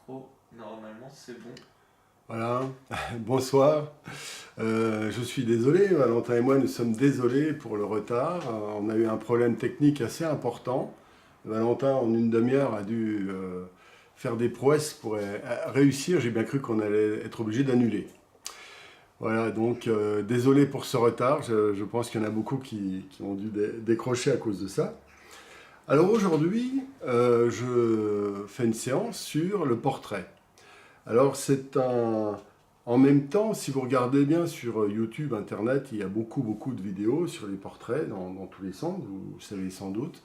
micro, normalement c'est bon. Voilà, bonsoir. Je suis désolé, Valentin et moi nous sommes désolés pour le retard. On a eu un problème technique assez important. Valentin, en une demi-heure, a dû faire des prouesses pour réussir. J'ai bien cru qu'on allait être obligé d'annuler. Voilà, donc désolé pour ce retard. Je pense qu'il y en a beaucoup qui ont dû décrocher à cause de ça. Alors aujourd'hui, je fais une séance sur le portrait. Alors c'est un... En même temps, si vous regardez bien sur YouTube, Internet, il y a beaucoup de vidéos sur les portraits dans tous les sens, vous savez sans doute.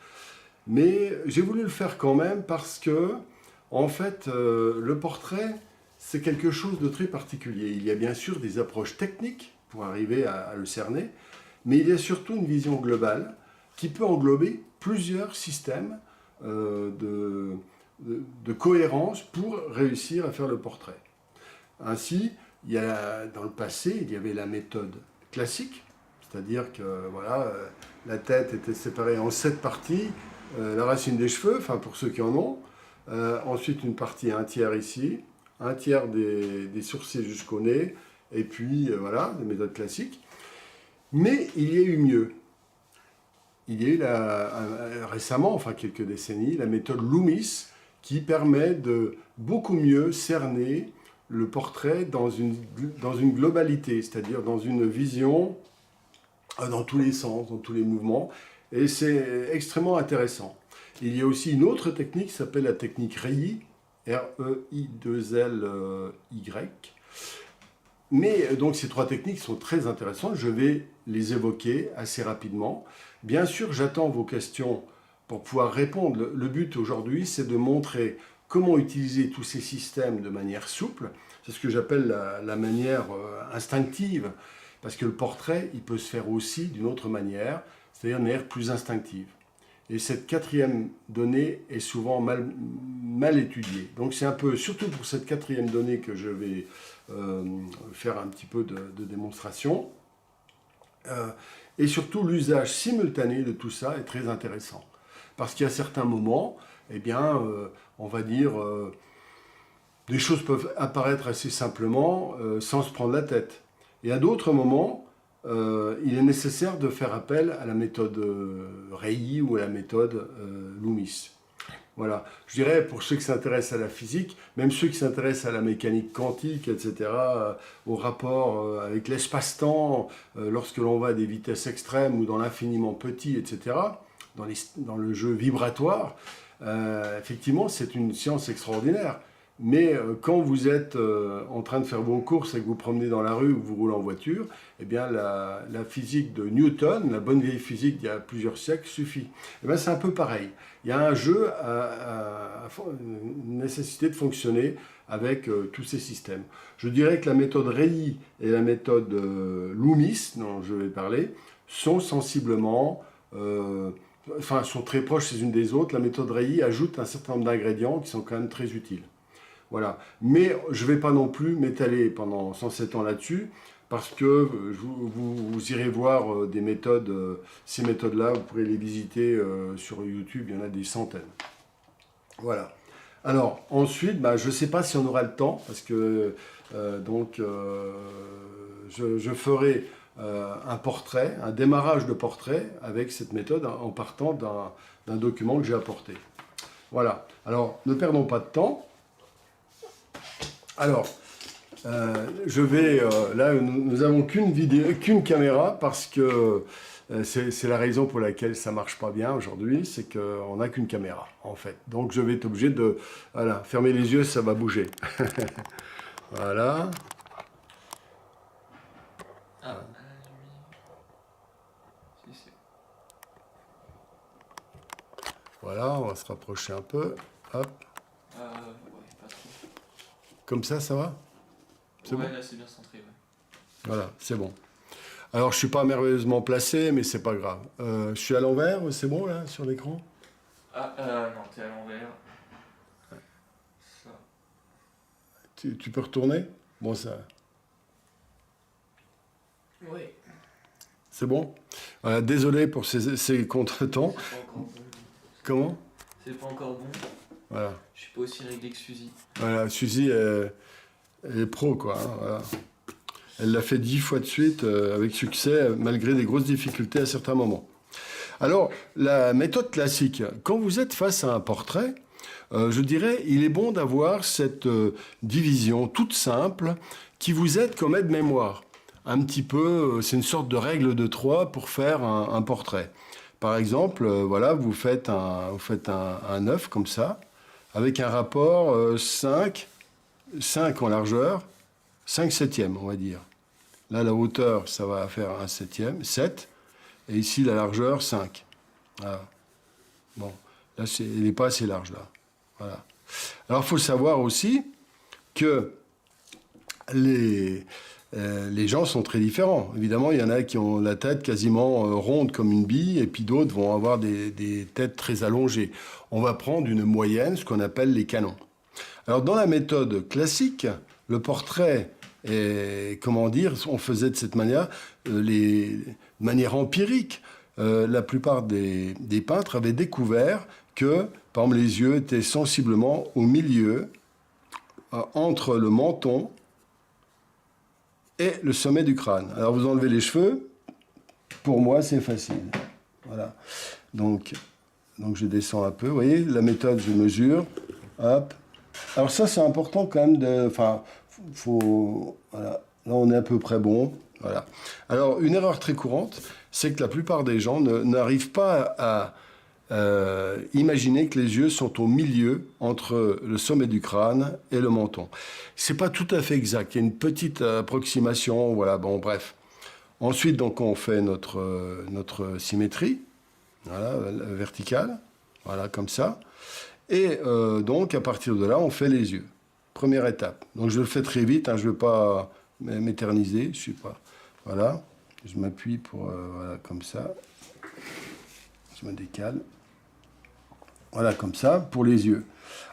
Mais j'ai voulu le faire quand même parce que, en fait, le portrait, c'est quelque chose de très particulier. Il y a bien sûr des approches techniques pour arriver à le cerner, mais il y a surtout une vision globale qui peut englober plusieurs systèmes de cohérence pour réussir à faire le portrait. Ainsi, dans le passé, il y avait la méthode classique, c'est-à-dire que voilà, la tête était séparée en 7 parties, la racine des cheveux, enfin pour ceux qui en ont, ensuite une partie, un tiers ici, un tiers des sourcils jusqu'au nez, et puis voilà, des méthodes classiques. Mais il y a eu mieux. Il y a eu récemment, enfin quelques décennies, la méthode Loomis, qui permet de beaucoup mieux cerner le portrait dans une globalité, c'est-à-dire dans une vision dans tous les sens, dans tous les mouvements, et c'est extrêmement intéressant. Il y a aussi une autre technique qui s'appelle la technique REI, R-E-I-2-L-Y. Mais donc ces 3 techniques sont très intéressantes, je vais les évoquer assez rapidement. Bien sûr, j'attends vos questions pour pouvoir répondre. Le but aujourd'hui, c'est de montrer comment utiliser tous ces systèmes de manière souple. C'est ce que j'appelle la manière instinctive, parce que le portrait, il peut se faire aussi d'une autre manière, c'est-à-dire une manière plus instinctive. Et cette 4e donnée est souvent mal étudiée. Donc c'est un peu, surtout pour cette 4e donnée que je vais faire un petit peu de démonstration. Et surtout, l'usage simultané de tout ça est très intéressant. Parce qu'il y a certains moments, eh bien, on va dire, des choses peuvent apparaître assez simplement sans se prendre la tête. Et à d'autres moments, il est nécessaire de faire appel à la méthode REI ou à la méthode Loomis. Voilà. Je dirais, pour ceux qui s'intéressent à la physique, même ceux qui s'intéressent à la mécanique quantique, etc., au rapport avec l'espace-temps, lorsque l'on va à des vitesses extrêmes ou dans l'infiniment petit, etc., dans le jeu vibratoire, effectivement, c'est une science extraordinaire. Mais quand vous êtes en train de faire vos courses et que vous promenez dans la rue ou que vous roulez en voiture, eh bien la physique de Newton, la bonne vieille physique d'il y a plusieurs siècles, suffit. Eh bien c'est un peu pareil. Il y a un jeu une nécessité de fonctionner avec tous ces systèmes. Je dirais que la méthode REI et la méthode Loomis, dont je vais parler, sont sensiblement... sont très proches les unes des autres. La méthode REI ajoute un certain nombre d'ingrédients qui sont quand même très utiles. Voilà. Mais je ne vais pas non plus m'étaler pendant 107 ans là-dessus, parce que vous irez voir des méthodes, ces méthodes-là, vous pourrez les visiter sur YouTube, il y en a des centaines. Voilà. Alors, ensuite, je ne sais pas si on aura le temps, parce que je ferai un portrait, un démarrage de portrait avec cette méthode en partant d'un document que j'ai apporté. Voilà. Alors, ne perdons pas de temps. Alors, je vais... là, nous n'avons qu'une caméra parce que c'est la raison pour laquelle ça ne marche pas bien aujourd'hui, c'est qu'on n'a qu'une caméra, en fait. Donc, je vais être obligé de... Voilà, fermer les yeux, ça va bouger. Voilà. Ah, si, si. Voilà, on va se rapprocher un peu. Hop. Ouais, pas trop. Comme ça va? C'est Ouais, bon? là c'est bien centré, ouais. Voilà, c'est bon. Alors, je ne suis pas merveilleusement placé, mais c'est pas grave. Je suis à l'envers, c'est bon, là, sur l'écran? Ah, non, t'es à l'envers. Ça. Tu peux retourner? Bon, ça... Oui. C'est bon? Voilà, désolé pour ces contretemps. C'est pas encore bon. Comment? C'est pas encore bon. Voilà. Je suis pas aussi réglé que Suzy. Voilà, Suzy, elle est pro, quoi. Hein, voilà. Elle l'a fait 10 fois de suite avec succès, malgré des grosses difficultés à certains moments. Alors, la méthode classique, quand vous êtes face à un portrait, je dirais, il est bon d'avoir cette division toute simple qui vous aide comme aide-mémoire. Un petit peu, c'est une sorte de règle de 3 pour faire un portrait. Par exemple, voilà, vous faites un œuf comme ça, avec un rapport 5 en largeur, 5 septièmes, on va dire. Là, la hauteur, ça va faire un septième, 7, et ici, la largeur, 5. Voilà. Bon, là, il n'est pas assez large, là. Voilà. Alors, il faut savoir aussi que les gens sont très différents. Évidemment, il y en a qui ont la tête quasiment ronde comme une bille, et puis d'autres vont avoir des têtes très allongées. On va prendre une moyenne, ce qu'on appelle les canons. Alors, dans la méthode classique, le portrait, comment dire, on faisait de cette manière, de manière empirique. La plupart des peintres avaient découvert que, par exemple, les yeux étaient sensiblement au milieu, entre le menton et le sommet du crâne. Alors, vous enlevez les cheveux, pour moi, c'est facile. Voilà. Donc je descends un peu. Vous voyez, la méthode, je mesure. Hop. Alors ça, c'est important quand même de... Enfin, voilà. Là, on est à peu près bon. Voilà. Alors, une erreur très courante, c'est que la plupart des gens n'arrivent pas à imaginer que les yeux sont au milieu entre le sommet du crâne et le menton. C'est pas tout à fait exact. Il y a une petite approximation. Voilà. Bon, bref. Ensuite, donc, on fait notre symétrie. Voilà, verticale. Voilà, comme ça. Et donc, à partir de là, on fait les yeux. Première étape. Donc, je le fais très vite, hein, je ne veux pas m'éterniser, je sais pas. Voilà, je m'appuie pour... voilà, comme ça. Je me décale. Voilà, comme ça, pour les yeux.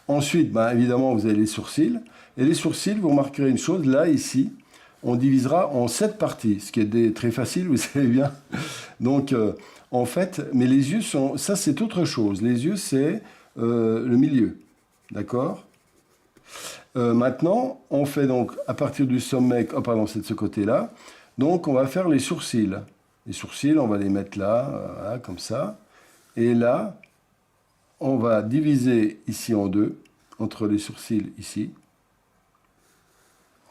Ensuite, bah, évidemment, vous avez les sourcils. Et les sourcils, vous remarquerez une chose, là, ici, on divisera en 7 parties, ce qui est très facile, vous savez bien. Donc, en fait, mais les yeux sont... Ça, c'est autre chose. Les yeux, c'est... le milieu, d'accord. Maintenant, on fait donc, à partir du sommet, oh pardon, c'est de ce côté-là, donc on va faire les sourcils. Les sourcils, on va les mettre là, voilà, comme ça. Et là, on va diviser ici en deux, entre les sourcils ici.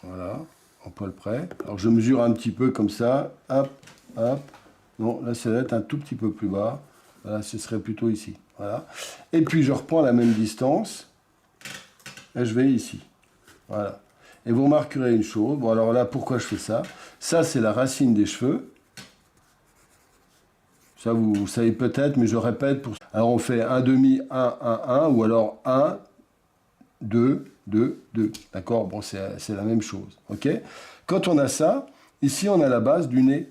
Voilà, en poil près. Alors je mesure un petit peu comme ça, hop, hop. Non, là, ça va être un tout petit peu plus bas. Voilà, ce serait plutôt ici. Voilà. Et puis, je reprends la même distance. Et je vais ici. Voilà. Et vous remarquerez une chose. Bon, alors là, pourquoi je fais ça? Ça, c'est la racine des cheveux. Ça, vous savez peut-être, mais je répète. Alors, on fait 1 demi, 1, 1, 1, ou alors 1, 2, 2, 2. D'accord? Bon, c'est la même chose. OK? Quand on a ça, ici, on a la base du nez.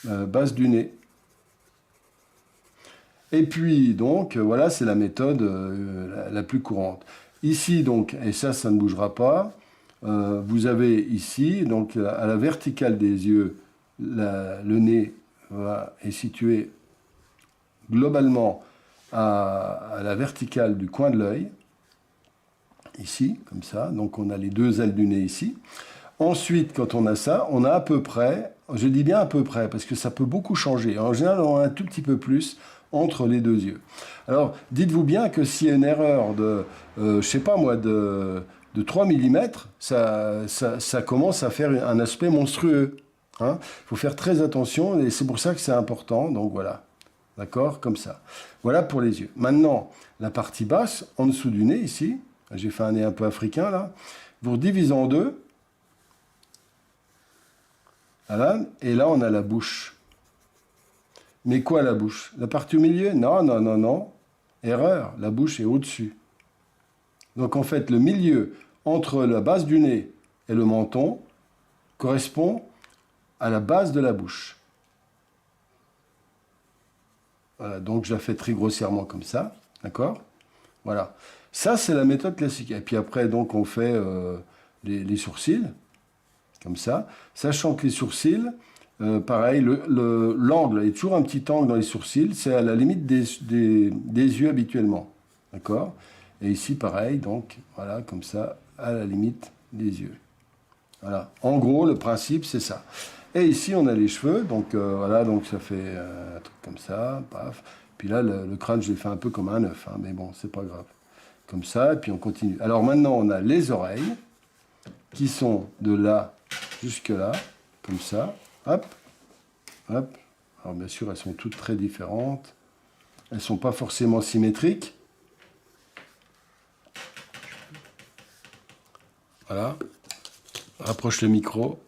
Base du nez. Et puis, donc, voilà, c'est la méthode la plus courante. Ici, donc, et ça ne bougera pas, vous avez ici, donc, à la verticale des yeux, le nez est situé globalement à la verticale du coin de l'œil, ici, comme ça. Donc, on a les deux ailes du nez ici. Ensuite, quand on a ça, on a à peu près, je dis bien à peu près, parce que ça peut beaucoup changer. En général, on a un tout petit peu plus entre les deux yeux. Alors, dites-vous bien que s'il y a une erreur de, je sais pas moi, de 3 mm, ça commence à faire un aspect monstrueux. Hein. Faut faire très attention, et c'est pour ça que c'est important. Donc voilà, d'accord, comme ça. Voilà pour les yeux. Maintenant, la partie basse, en dessous du nez, ici, j'ai fait un nez un peu africain, là, vous divisez en deux. Voilà, et là, on a la bouche. Mais quoi, la bouche? La partie au milieu? Non, non, non, non. Erreur, la bouche est au-dessus. Donc, en fait, le milieu entre la base du nez et le menton correspond à la base de la bouche. Voilà, donc je la fais très grossièrement comme ça, d'accord? Voilà. Ça, c'est la méthode classique. Et puis après, donc, on fait les sourcils, comme ça, sachant que les sourcils, pareil, l'angle, il y a toujours un petit angle dans les sourcils, c'est à la limite des yeux habituellement. D'accord? Et ici, pareil, donc, voilà, comme ça, à la limite des yeux. Voilà. En gros, le principe, c'est ça. Et ici, on a les cheveux, donc voilà, donc ça fait un truc comme ça, paf. Puis là, le crâne, je l'ai fait un peu comme un œuf, hein, mais bon, c'est pas grave. Comme ça, et puis on continue. Alors maintenant, on a les oreilles, qui sont de là jusque là, comme ça. Hop, hop. Alors bien sûr, elles sont toutes très différentes. Elles ne sont pas forcément symétriques. Voilà. Rapproche le micro.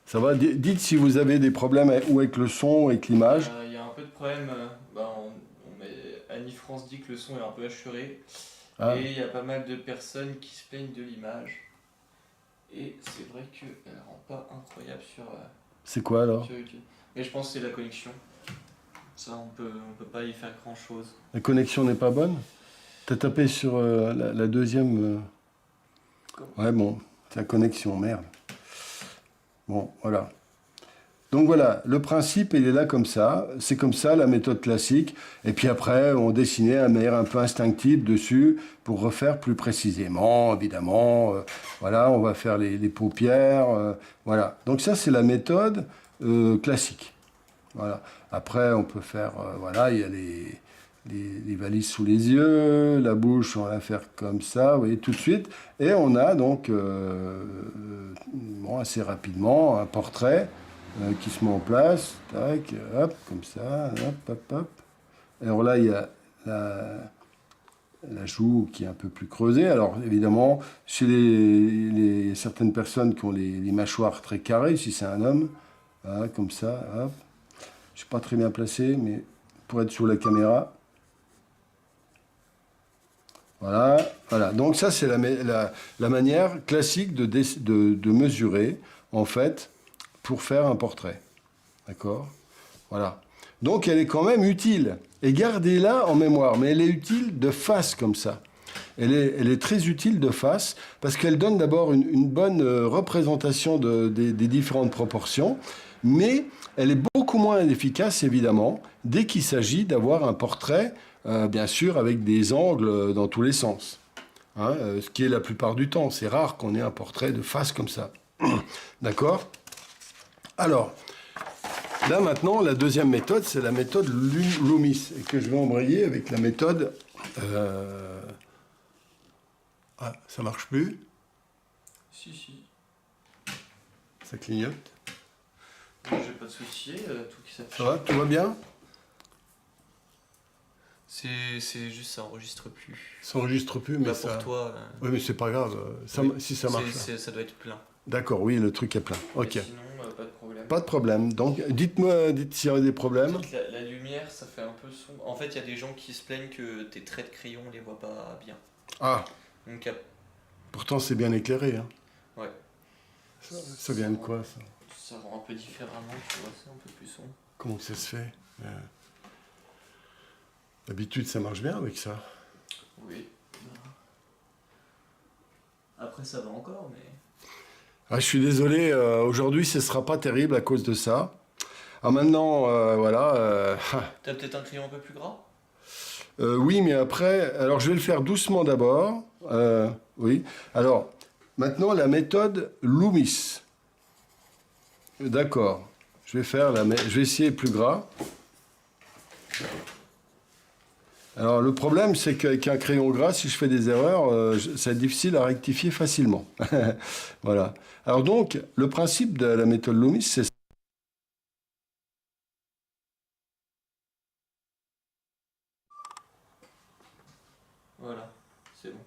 Ça va? Dites si vous avez des problèmes ou avec le son ou avec l'image. Il y a un peu de problème. Annie France dit que le son est un peu assuré. Ah. Et il y a pas mal de personnes qui se plaignent de l'image. Et c'est vrai qu'elle ne rend pas incroyable C'est quoi alors? sur YouTube. Mais je pense que c'est la connexion. Ça, on peut pas y faire grand chose. La connexion n'est pas bonne? T'as tapé sur la deuxième. Ouais, bon, c'est la connexion, merde. Bon, voilà. Donc voilà, le principe, il est là comme ça. C'est comme ça, la méthode classique. Et puis après, on dessinait de manière un peu instinctive dessus pour refaire plus précisément, évidemment. Voilà, on va faire les paupières. Voilà. Donc ça, c'est la méthode classique. Voilà. Après, on peut faire, voilà, il y a les valises sous les yeux, la bouche, on va la faire comme ça, vous voyez, tout de suite. Et on a donc, bon, assez rapidement, un portrait qui se met en place, tac, hop, comme ça, hop, hop, hop. Alors là, il y a la joue qui est un peu plus creusée. Alors évidemment, chez certaines personnes qui ont les mâchoires très carrées, si c'est un homme, voilà, comme ça, hop. Je ne suis pas très bien placé, mais pour être sur la caméra. Voilà, voilà. Donc ça, c'est la manière classique de mesurer, en fait, pour faire un portrait. D'accord? Voilà. Donc elle est quand même utile. Et gardez-la en mémoire. Mais elle est utile de face, comme ça. Elle est très utile de face, parce qu'elle donne d'abord une bonne représentation des différentes proportions, mais elle est beaucoup moins efficace, évidemment, dès qu'il s'agit d'avoir un portrait, bien sûr, avec des angles dans tous les sens. Hein, ce qui est la plupart du temps. C'est rare qu'on ait un portrait de face comme ça. D'accord? Alors, là maintenant, la deuxième méthode, c'est la méthode Loomis, et que je vais embrayer avec la méthode... Ah, ça marche plus? Si. Ça clignote? J'ai pas de souci, tout qui s'affiche. Ça va? Tout va bien? C'est juste, ça enregistre plus. Ça enregistre plus, mais Pas ça... pour toi. Oui, mais c'est pas grave, Oui. si ça marche. Ça doit être plein. D'accord, oui, le truc est plein. Ok. Mais sinon, pas de problème. Pas de problème. Donc, dites s'il y a des problèmes. La lumière, ça fait un peu sombre. En fait, il y a des gens qui se plaignent que tes traits de crayon, on les voit pas bien. Ah, Donc, pourtant c'est bien éclairé. Hein. ouais. Ça vient de quoi, ça? Ça rend un peu différemment, tu vois, c'est un peu plus sombre. Comment que ça se fait? D'habitude, ça marche bien avec ça. Oui. Après, ça va encore, mais... Ah, je suis désolé, aujourd'hui, ce ne sera pas terrible à cause de ça. Ah, maintenant, voilà... T'as peut-être un crayon un peu plus gras? Oui, mais après... Alors, je vais le faire doucement d'abord. Oui. Alors, maintenant, la méthode Loomis. D'accord. Je vais essayer plus gras. Alors, le problème, c'est qu'avec un crayon gras, si je fais des erreurs, ça va être difficile à rectifier facilement. Voilà. Alors donc, le principe de la méthode Loomis, c'est ça. Voilà, c'est bon.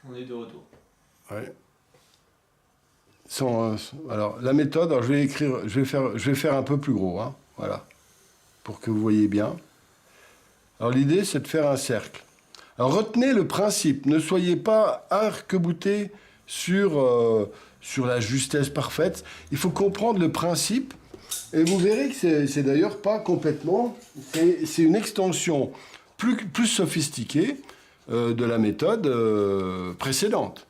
On est de retour. Ouais. Alors, la méthode, alors je vais faire un peu plus gros, hein, voilà, pour que vous voyez bien. Alors, l'idée, c'est de faire un cercle. Alors, retenez le principe. Ne soyez pas arc-bouté sur la justesse parfaite. Il faut comprendre le principe. Et vous verrez que c'est d'ailleurs pas complètement... C'est une extension plus sophistiquée de la méthode précédente.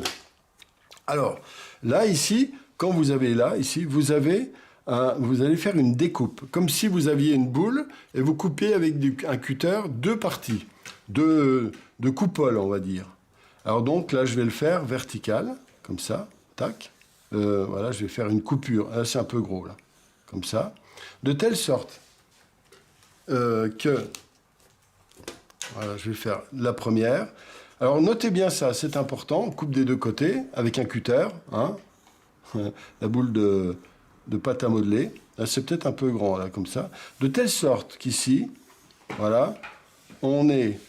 Alors, là, ici, quand vous avez là, ici, vous allez faire une découpe. Comme si vous aviez une boule et vous coupiez avec un cutter deux parties. de coupole, on va dire. Alors donc là, je vais le faire vertical, comme ça, tac. Voilà, je vais faire une coupure. Là, c'est un peu gros, là. Comme ça. De telle sorte que... Voilà, je vais faire la première. Alors, notez bien ça, c'est important. On coupe des deux côtés avec un cutter. Hein, la boule de pâte à modeler. Là, c'est peut-être un peu grand, là, comme ça. De telle sorte qu'ici, voilà, on est...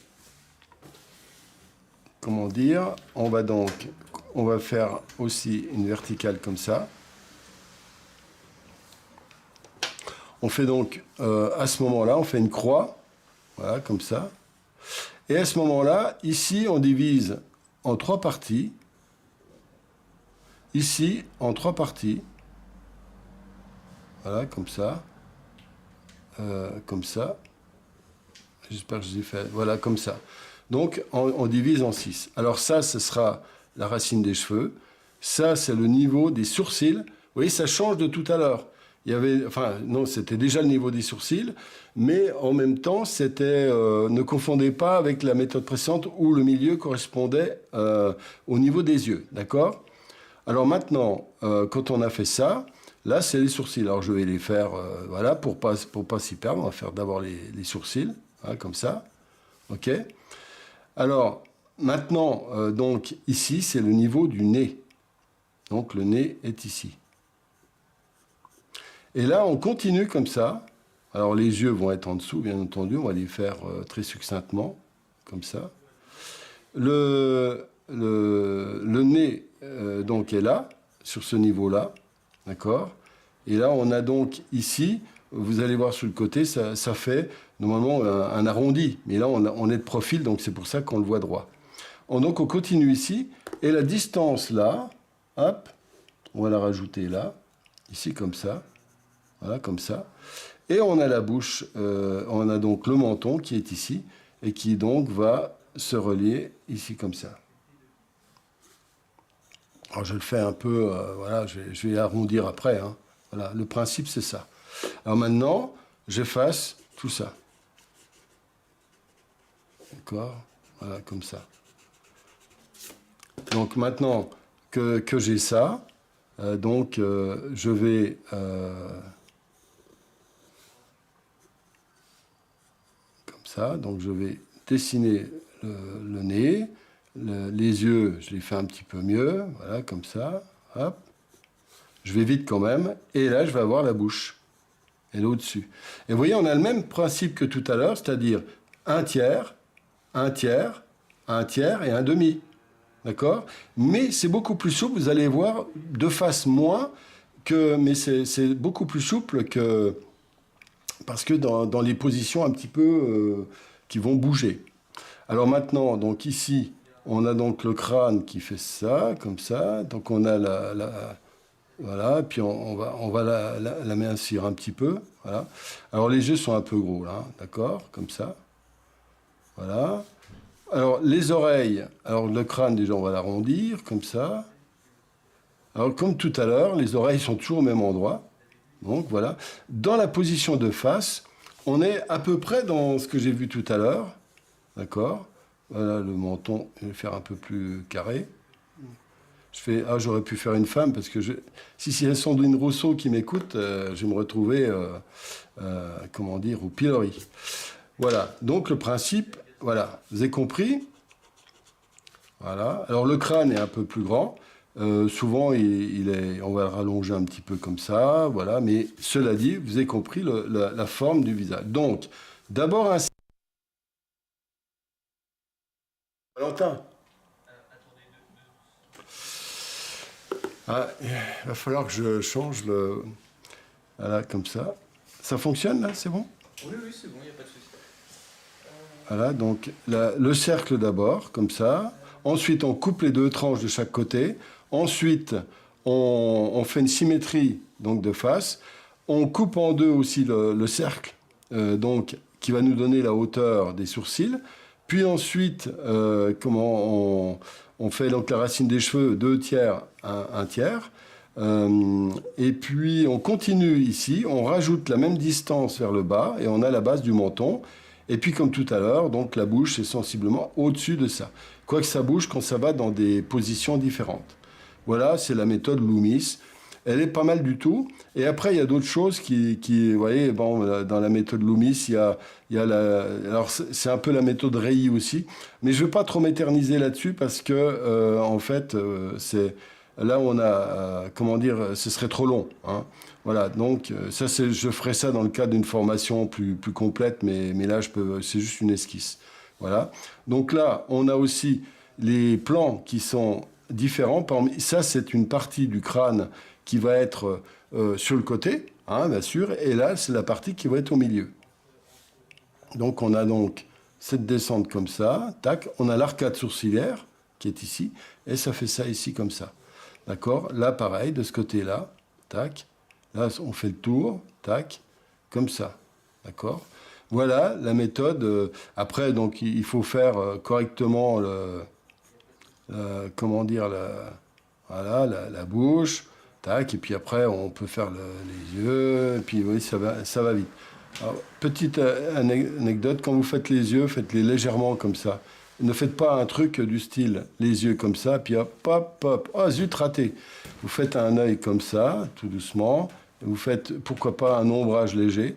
Comment dire? On va faire aussi une verticale comme ça. On fait donc, à ce moment-là, on fait une croix. Voilà, comme ça. Et à ce moment-là, ici, on divise en 3 parties. Ici, en 3 parties. Voilà, comme ça. Comme ça. J'espère que je l'ai fait. Voilà, comme ça. Donc, on divise en 6. Alors ça, ce sera la racine des cheveux. Ça, c'est le niveau des sourcils. Vous voyez, ça change de tout à l'heure. Il y avait, enfin, non, c'était déjà le niveau des sourcils, mais en même temps, c'était, ne confondez pas avec la méthode précédente où le milieu correspondait au niveau des yeux, d'accord? Alors maintenant, quand on a fait ça, là, c'est les sourcils. Alors je vais les faire, voilà, pour pas s'y perdre, on va faire d'abord les sourcils, hein, comme ça, ok? Alors, maintenant, donc, ici, c'est le niveau du nez. Donc, le nez est ici. Et là, on continue comme ça. Alors, les yeux vont être en dessous, bien entendu. On va les faire très succinctement, comme ça. Le nez, donc, est là, sur ce niveau-là. D'accord? Et là, on a donc ici, vous allez voir sur le côté, ça fait normalement un arrondi. Mais là, on est de profil, donc c'est pour ça qu'on le voit droit. Donc, on continue ici. Et la distance là, hop, on va la rajouter là, ici comme ça. Voilà, comme ça. Et on a la bouche, on a donc le menton qui est ici, et qui donc va se relier ici comme ça. Alors je le fais un peu, voilà, je vais arrondir après. Hein. Voilà, le principe c'est ça. Alors maintenant, j'efface tout ça. D'accord? Voilà, comme ça. Donc maintenant que j'ai ça, je vais... Donc je vais dessiner le nez, les yeux, je les fais un petit peu mieux, voilà, comme ça, hop. Je vais vite quand même, et là je vais avoir la bouche, et là au-dessus. Et vous voyez, on a le même principe que tout à l'heure, c'est-à-dire un tiers, un tiers, un tiers et un demi, d'accord? Mais c'est beaucoup plus souple, vous allez voir, de face moins, mais c'est beaucoup plus souple que... Parce que dans les positions un petit peu qui vont bouger. Alors maintenant, donc ici, on a donc le crâne qui fait ça, comme ça. Donc on a voilà, puis on va l'amincir un petit peu. Voilà. Alors les yeux sont un peu gros là, d'accord, comme ça. Voilà. Alors les oreilles, alors le crâne déjà on va l'arrondir, comme ça. Alors comme tout à l'heure, les oreilles sont toujours au même endroit. Donc voilà, dans la position de face, on est à peu près dans ce que j'ai vu tout à l'heure, d'accord? Voilà, le menton, je vais le faire un peu plus carré. J'aurais pu faire une femme, parce que si c'est Sandrine Rousseau qui m'écoute, je vais me retrouver, comment dire, au pilori. Voilà, donc le principe, voilà, vous avez compris? Voilà, alors le crâne est un peu plus grand. Souvent, on va le rallonger un petit peu comme ça, voilà. Mais cela dit, vous avez compris la forme du visage. Donc, d'abord un... Valentin. Ah, il va falloir que je change le... Voilà, comme ça. Ça fonctionne, là? C'est bon? Oui, c'est bon, il n'y a pas de souci. Voilà, donc le cercle d'abord, comme ça. Ensuite, on coupe les 2 tranches de chaque côté. Ensuite, on fait une symétrie donc de face. On coupe en 2 aussi le cercle, donc qui va nous donner la hauteur des sourcils. Puis ensuite, on fait donc la racine des cheveux 2 tiers, 1 tiers. Et puis on continue ici, on rajoute la même distance vers le bas et on a la base du menton. Et puis comme tout à l'heure, donc la bouche est sensiblement au-dessus de ça. Quoique ça bouge quand ça va dans des positions différentes. Voilà, c'est la méthode Loomis. Elle est pas mal du tout. Et après, il y a d'autres choses vous voyez, bon, dans la méthode Loomis, alors c'est un peu la méthode Rei aussi. Mais je ne veux pas trop m'éterniser là-dessus parce que, en fait, là, on a, comment dire, ce serait trop long. Hein. Voilà, donc je ferai ça dans le cadre d'une formation plus complète, mais là, c'est juste une esquisse. Voilà. Donc là, on a aussi les plans qui sont différents. Ça, c'est une partie du crâne qui va être sur le côté, hein, bien sûr, et là, c'est la partie qui va être au milieu. Donc, on a donc cette descente comme ça, tac, on a l'arcade sourcilière qui est ici, et ça fait ça ici comme ça. D'accord? Là, pareil, de ce côté-là, tac, là, on fait le tour, tac, comme ça. D'accord? Voilà la méthode. Après, donc, il faut faire correctement comment dire, voilà, la bouche, tac, et puis après, on peut faire les yeux, et puis oui, ça va vite. Alors, petite anecdote, quand vous faites les yeux, faites-les légèrement comme ça. Ne faites pas un truc du style, les yeux comme ça, puis hop, hop, hop, oh zut, raté. Vous faites un œil comme ça, tout doucement, vous faites, pourquoi pas, un ombrage léger,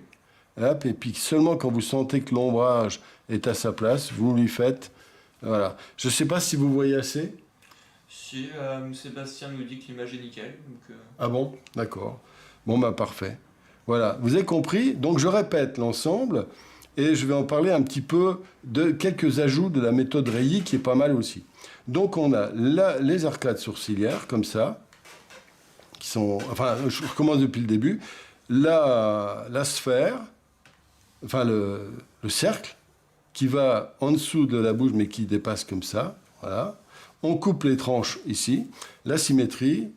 hop, et puis seulement quand vous sentez que l'ombrage est à sa place, vous lui faites, voilà. Je ne sais pas si vous voyez assez. Si Sébastien nous dit que l'image est nickel. Donc, Ah bon? D'accord. Bon, bah parfait. Voilà, vous avez compris. Donc je répète l'ensemble et je vais en parler un petit peu de quelques ajouts de la méthode Rei qui est pas mal aussi. Donc on a les arcades sourcilières comme ça, qui sont... Enfin, je recommence depuis le début. La sphère, enfin le cercle, qui va en dessous de la bouche mais qui dépasse comme ça. Voilà. On coupe les tranches ici. La symétrie,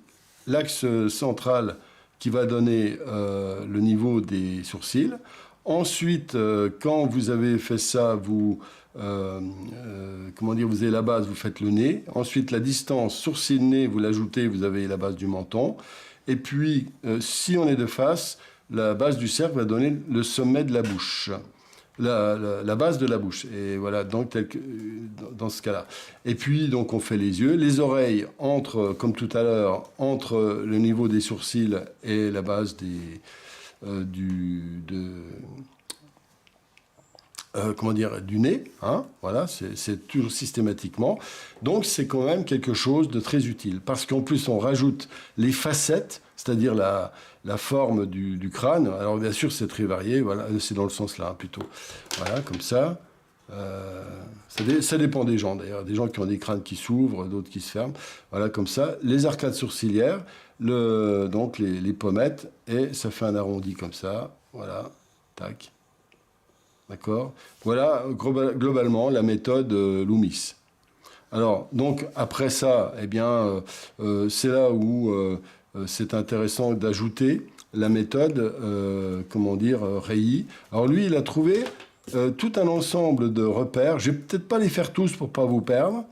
l'axe central qui va donner le niveau des sourcils. Ensuite, quand vous avez fait ça, comment dire, vous avez la base, vous faites le nez. Ensuite, la distance sourcil-nez, vous l'ajoutez, vous avez la base du menton. Et puis, si on est de face, la base du cercle va donner le sommet de la bouche. La base de la bouche. Et voilà, donc dans ce cas-là. Et puis, donc, on fait les yeux. Les oreilles, comme tout à l'heure, entre le niveau des sourcils et la base du nez. Hein, voilà, c'est toujours systématiquement. Donc, c'est quand même quelque chose de très utile. Parce qu'en plus, on rajoute les facettes, c'est-à-dire la forme du crâne. Alors, bien sûr, c'est très varié. Voilà, c'est dans le sens là, plutôt. Voilà, comme ça. Ça dépend des gens, d'ailleurs. Des gens qui ont des crânes qui s'ouvrent, d'autres qui se ferment. Voilà, comme ça. Les arcades sourcilières, donc les pommettes, et ça fait un arrondi comme ça. Voilà, tac. D'accord? Voilà, globalement, la méthode Loomis. Alors, donc, après ça, eh bien, c'est là où c'est intéressant d'ajouter la méthode, comment dire, Rei. Alors, lui, il a trouvé tout un ensemble de repères. Je ne vais peut-être pas les faire tous pour ne pas vous perdre.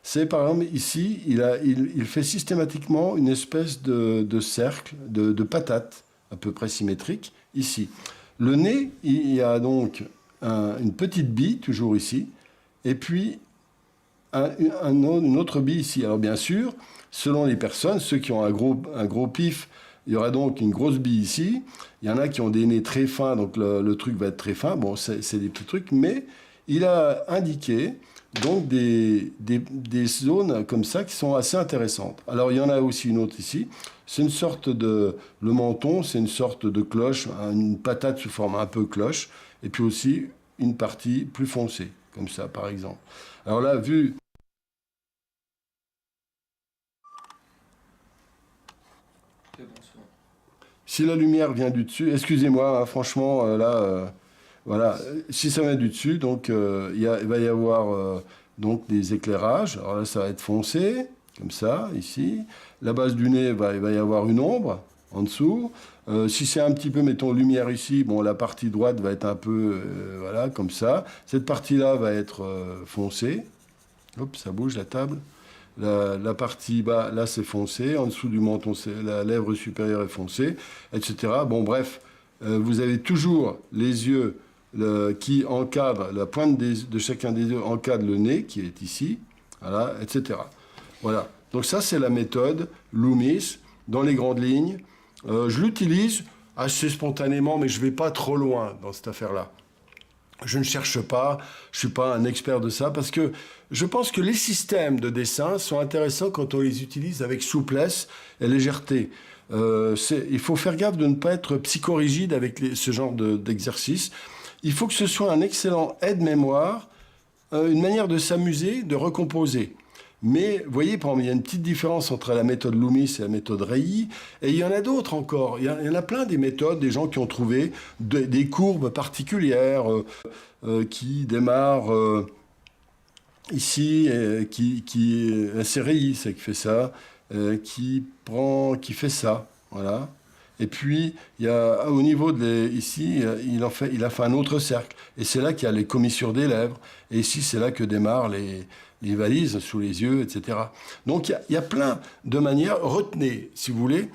C'est, par exemple, ici, il fait systématiquement une espèce de cercle, de patate, à peu près symétrique, ici. Le nez, il y a donc une petite bille, toujours ici, et puis une autre bille ici. Alors bien sûr, selon les personnes, ceux qui ont un gros pif, il y aura donc une grosse bille ici. Il y en a qui ont des nez très fins, donc le truc va être très fin. Bon, c'est des petits trucs, mais il a indiqué donc des zones comme ça qui sont assez intéressantes. Alors il y en a aussi une autre ici. C'est une sorte le menton, c'est une sorte de cloche, une patate sous forme un peu cloche, et puis aussi une partie plus foncée, comme ça par exemple. Alors là, vu... Si la lumière vient du dessus, excusez-moi, hein, franchement, voilà, si ça vient du dessus, donc il va y avoir donc des éclairages. Alors là, ça va être foncé, comme ça, ici. La base du nez, il va y avoir une ombre en dessous. Si c'est un petit peu, mettons, lumière ici, bon, la partie droite va être un peu, voilà, comme ça. Cette partie-là va être foncée. Hop, ça bouge la table. La partie bas, là, c'est foncé. En dessous du menton, la lèvre supérieure est foncée, etc. Bon, bref, vous avez toujours les yeux qui encadre, la pointe de chacun des yeux encadre le nez, qui est ici, voilà, etc. Voilà. Donc ça, c'est la méthode Loomis, dans les grandes lignes. Je l'utilise assez spontanément, mais je ne vais pas trop loin dans cette affaire-là. Je ne cherche pas, je ne suis pas un expert de ça, parce que je pense que les systèmes de dessin sont intéressants quand on les utilise avec souplesse et légèreté. Il faut faire gaffe de ne pas être psychorigide avec ce genre d'exercice. Il faut que ce soit un excellent aide-mémoire, une manière de s'amuser, de recomposer. Mais, vous voyez, par exemple, il y a une petite différence entre la méthode Loomis et la méthode Reilly, et il y en a d'autres encore. Il y en a plein des méthodes, des gens qui ont trouvé des courbes particulières qui démarrent ici, c'est Reilly, c'est qui fait ça, qui fait ça, voilà. Et puis, il y a, au niveau ici, il a fait un autre cercle. Et c'est là qu'il y a les commissures des lèvres. Et ici, c'est là que démarrent les valises sous les yeux, etc. Donc, il y a plein de manières. Retenez, si vous voulez,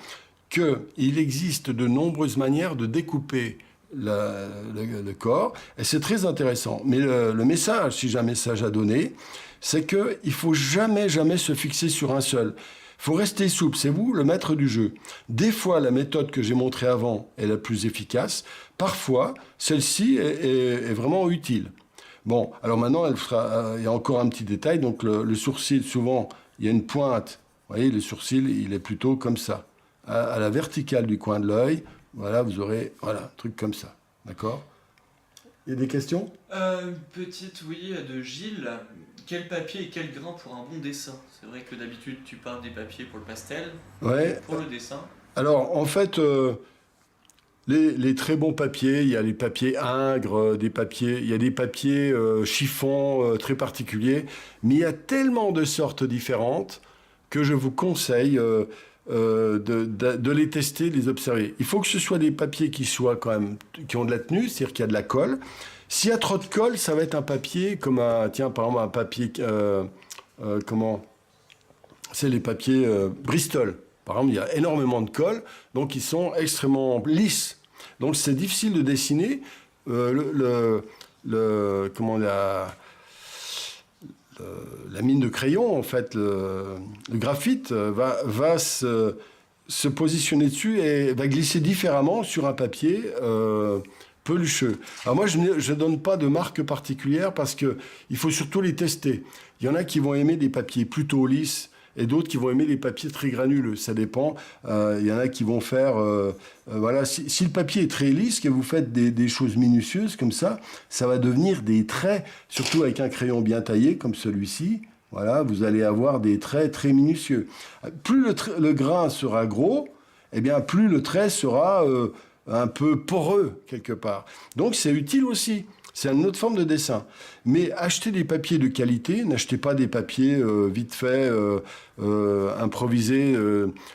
qu'il existe de nombreuses manières de découper le corps. Et c'est très intéressant. Mais le message, si j'ai un message à donner, c'est qu'il ne faut jamais se fixer sur un seul. Il faut rester souple, c'est vous le maître du jeu. Des fois, la méthode que j'ai montrée avant est la plus efficace. Parfois, celle-ci est vraiment utile. Bon, alors maintenant, il y a encore un petit détail. Donc, le sourcil, souvent, il y a une pointe. Vous voyez, le sourcil, il est plutôt comme ça. À la verticale du coin de l'œil, voilà, vous aurez un truc comme ça. D'accord ? Il y a des questions ? Petite, oui, de Gilles. Quel papier et quel grain pour un bon dessin? C'est vrai que d'habitude, tu parles des papiers pour le pastel. Ouais. Pour le dessin. Alors, en fait, les très bons papiers, il y a les papiers Ingres, il y a des papiers chiffon très particuliers, mais il y a tellement de sortes différentes que je vous conseille de les tester, de les observer. Il faut que ce soit des papiers qui ont de la tenue, c'est-à-dire qu'il y a de la colle. S'il y a trop de colle, ça va être un papier comme par exemple un papier, c'est les papiers Bristol. Par exemple, il y a énormément de colle, donc ils sont extrêmement lisses. Donc c'est difficile de dessiner. La mine de crayon, en fait, le graphite va se positionner dessus et va glisser différemment sur un papier pelucheux. Alors moi, je ne donne pas de marque particulière parce qu'il faut surtout les tester. Il y en a qui vont aimer des papiers plutôt lisses et d'autres qui vont aimer les papiers très granuleux. Ça dépend. Il y en a qui vont faire... voilà, si le papier est très lisse, que vous faites des choses minutieuses comme ça va devenir des traits, surtout avec un crayon bien taillé comme celui-ci. Voilà, vous allez avoir des traits très minutieux. Plus le grain sera gros, eh bien, plus le trait sera un peu poreux, quelque part. Donc, c'est utile aussi. C'est une autre forme de dessin. Mais achetez des papiers de qualité, n'achetez pas des papiers vite fait, improvisés.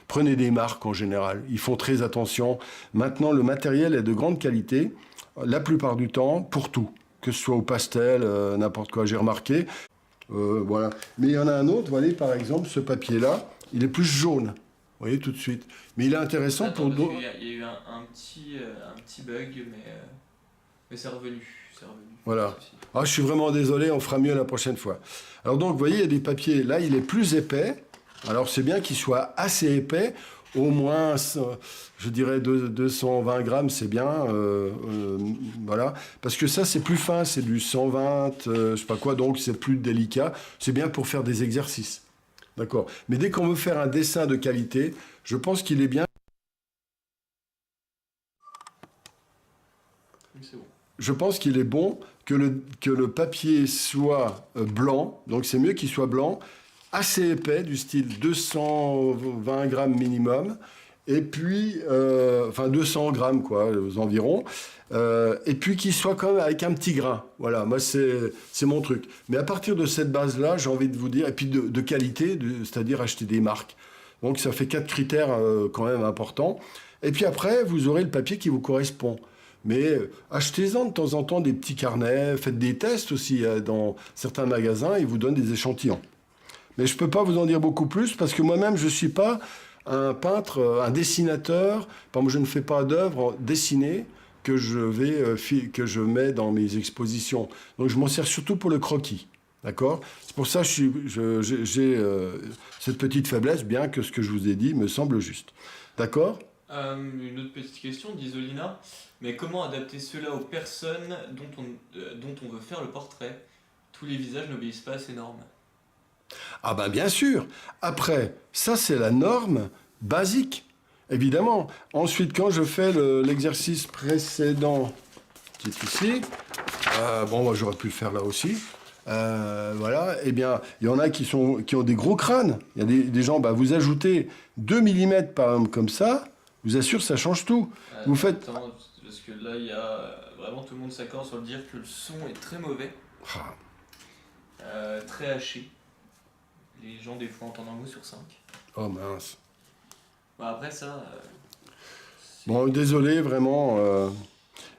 Prenez des marques en général. Ils font très attention. Maintenant, le matériel est de grande qualité, la plupart du temps, pour tout. Que ce soit au pastel, n'importe quoi, j'ai remarqué. Voilà. Mais il y en a un autre, vous voyez, par exemple, ce papier-là, il est plus jaune. Vous voyez tout de suite. Mais il est intéressant pour d'autres. Il y a eu un petit bug, mais c'est revenu. Voilà. Ah, je suis vraiment désolé, on fera mieux la prochaine fois. Alors donc, vous voyez, il y a des papiers. Là, il est plus épais. Alors, c'est bien qu'il soit assez épais. Au moins, je dirais 220 grammes, c'est bien. Voilà. Parce que ça, c'est plus fin. C'est du 120, je sais pas quoi. Donc, c'est plus délicat. C'est bien pour faire des exercices. D'accord. Mais dès qu'on veut faire un dessin de qualité, je pense qu'il est bien. Oui, c'est bon. Je pense qu'il est bon que le papier soit blanc, donc c'est mieux qu'il soit blanc, assez épais, du style 220 grammes minimum, et puis, 200 grammes, quoi, aux environs, et puis qu'il soit quand même avec un petit grain. Voilà, moi, c'est mon truc. Mais à partir de cette base-là, j'ai envie de vous dire, et puis de qualité, c'est-à-dire acheter des marques. Donc, ça fait 4 critères quand même importants. Et puis après, vous aurez le papier qui vous correspond. Mais achetez-en de temps en temps des petits carnets, faites des tests aussi dans certains magasins, ils vous donnent des échantillons. Mais je ne peux pas vous en dire beaucoup plus parce que moi-même, je ne suis pas un peintre, un dessinateur. Je ne fais pas d'œuvres dessinées. que que je mets dans mes expositions. Donc je m'en sers surtout pour le croquis. D'accord? C'est pour ça que j'ai cette petite faiblesse, bien que ce que je vous ai dit me semble juste. D'accord? Une autre petite question d'Isolina. Mais comment adapter cela aux personnes dont on veut faire le portrait? Tous les visages n'obéissent pas à ces normes. Ah ben bien sûr. Après, ça c'est la norme basique, évidemment. Ensuite, quand je fais l'exercice précédent, qui est ici, bon, moi j'aurais pu le faire là aussi. Voilà, eh bien, il y en a qui ont des gros crânes. Il y a des gens, vous ajoutez 2 mm par homme comme ça, je vous assure, ça change tout. Vous faites... Attends, parce que là, il y a vraiment tout le monde s'accorde sur le dire que le son est très mauvais, Ah, très haché. Les gens, des fois, entendent un mot sur 5. oh mince. Après ça... Bon, désolé, vraiment.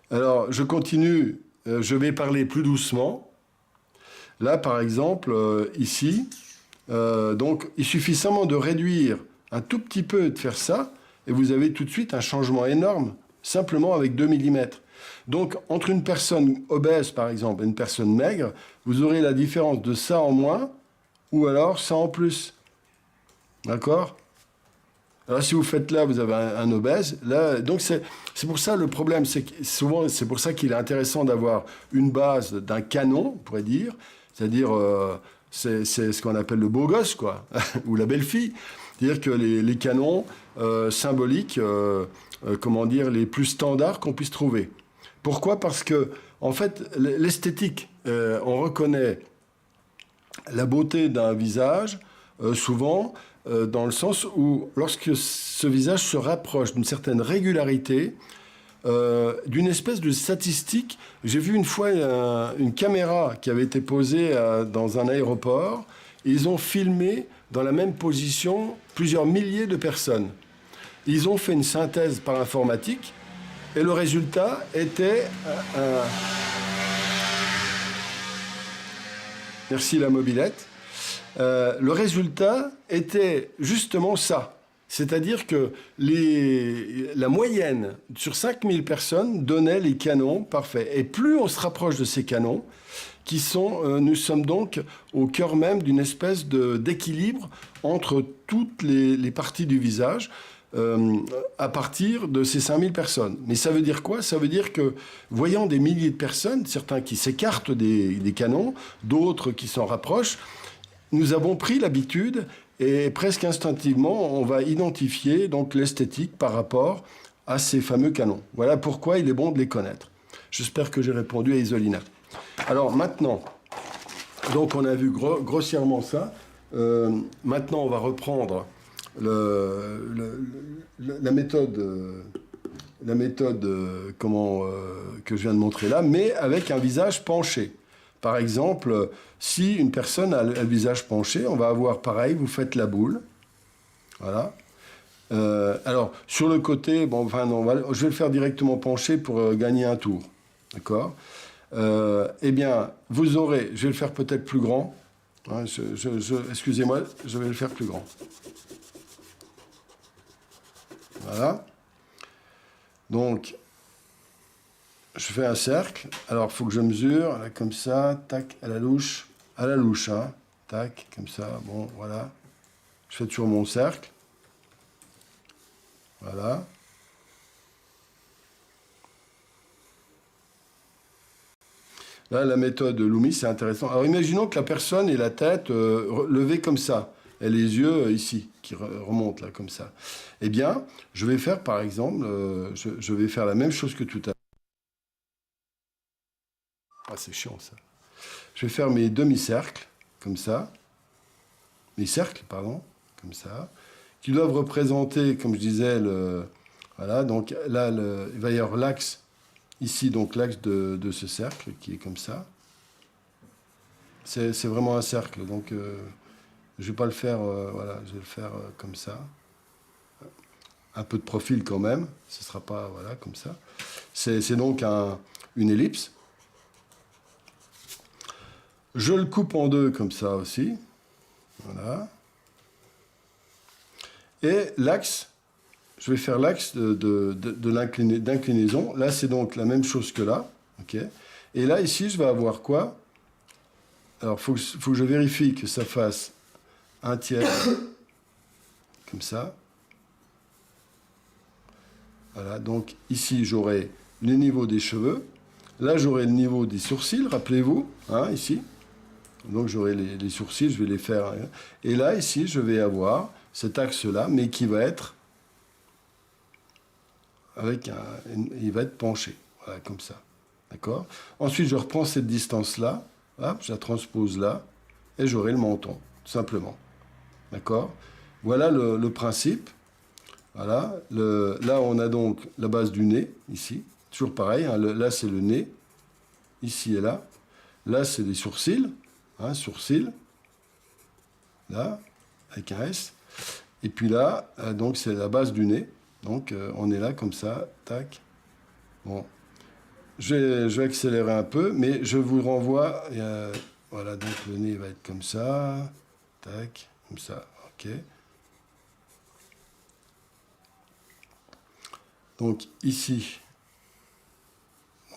Alors, je continue. Je vais parler plus doucement. Là, par exemple, ici, donc, il suffit seulement de réduire un tout petit peu, de faire ça, et vous avez tout de suite un changement énorme, simplement avec 2 mm. Donc, entre une personne obèse, par exemple, et une personne maigre, vous aurez la différence de ça en moins, ou alors ça en plus. D'accord? Alors, si vous faites là, vous avez un obèse. Là, donc, c'est pour ça le problème. C'est que souvent, c'est pour ça qu'il est intéressant d'avoir une base d'un canon, on pourrait dire. C'est-à-dire, c'est ce qu'on appelle le beau gosse, quoi, ou la belle-fille. C'est-à-dire que les canons symboliques, comment dire, les plus standards qu'on puisse trouver. Pourquoi? Parce que, en fait, l'esthétique, on reconnaît la beauté d'un visage, souvent, dans le sens où, lorsque ce visage se rapproche d'une certaine régularité, d'une espèce de statistique. J'ai vu une fois une caméra qui avait été posée dans un aéroport. Et ils ont filmé dans la même position plusieurs milliers de personnes. Ils ont fait une synthèse par informatique et le résultat était Merci la mobilette. Le résultat était justement ça. C'est-à-dire que la moyenne sur 5000 personnes donnait les canons parfaits. Et plus on se rapproche de ces canons, nous sommes donc au cœur même d'une espèce d'équilibre entre toutes les parties du visage à partir de ces 5000 personnes. Mais ça veut dire quoi? Ça veut dire que, voyant des milliers de personnes, certains qui s'écartent des canons, d'autres qui s'en rapprochent, nous avons pris l'habitude et presque instinctivement, on va identifier donc l'esthétique par rapport à ces fameux canons. Voilà pourquoi il est bon de les connaître. J'espère que j'ai répondu à Isolina. Alors maintenant, donc on a vu grossièrement ça. Maintenant, on va reprendre la méthode, que je viens de montrer là, mais avec un visage penché. Par exemple, si une personne a le visage penché, on va avoir pareil, vous faites la boule. Voilà. Alors, sur le côté, bon, enfin, non, je vais le faire directement penché pour gagner un tour. D'accord? Eh bien, vous aurez, je vais le faire peut-être plus grand. Hein, excusez-moi, je vais le faire plus grand. Voilà. Donc, je fais un cercle. Alors, il faut que je mesure, là, comme ça, tac, à la louche, hein, tac, comme ça, bon, voilà. Je fais toujours mon cercle. Voilà. Là, la méthode Loomis, c'est intéressant. Alors, imaginons que la personne ait la tête levée comme ça, et les yeux ici, qui remontent là, comme ça. Eh bien, je vais faire, par exemple, je vais faire la même chose que tout à l'heure. Ah, c'est chiant, ça. Je vais faire mes demi-cercles, comme ça. Mes cercles, pardon, comme ça, qui doivent représenter, comme je disais, voilà, donc là, il va y avoir l'axe, ici, donc l'axe de ce cercle, qui est comme ça. C'est vraiment un cercle, donc je ne vais pas le faire, voilà, je vais le faire comme ça. Un peu de profil quand même, ce ne sera pas, voilà, comme ça. C'est donc une ellipse. Je le coupe en deux comme ça aussi. Voilà. Et l'axe, je vais faire l'axe d'inclinaison. Là, c'est donc la même chose que là. Okay. Et là, ici, je vais avoir quoi? Alors, il faut que je vérifie que ça fasse un tiers, comme ça. Voilà, donc ici, j'aurai le niveau des cheveux. Là, j'aurai le niveau des sourcils, rappelez-vous, hein, ici. Donc, j'aurai les sourcils, je vais les faire. Hein. Et là, ici, je vais avoir cet axe-là, mais qui va être il va être penché, voilà, comme ça. D'accord? Ensuite, je reprends cette distance-là, je la transpose là, et j'aurai le menton, tout simplement. D'accord? Voilà le principe. Voilà. Là, on a donc la base du nez, ici. Toujours pareil, hein, là, c'est le nez, ici et là. Là, c'est les sourcils, hein, sourcils, là, avec un S. Et puis là, donc, c'est la base du nez. Donc, on est là, comme ça, tac. Bon. Je vais accélérer un peu, mais je vous renvoie. Voilà, donc le nez va être comme ça. Tac, comme ça, ok. Donc, ici,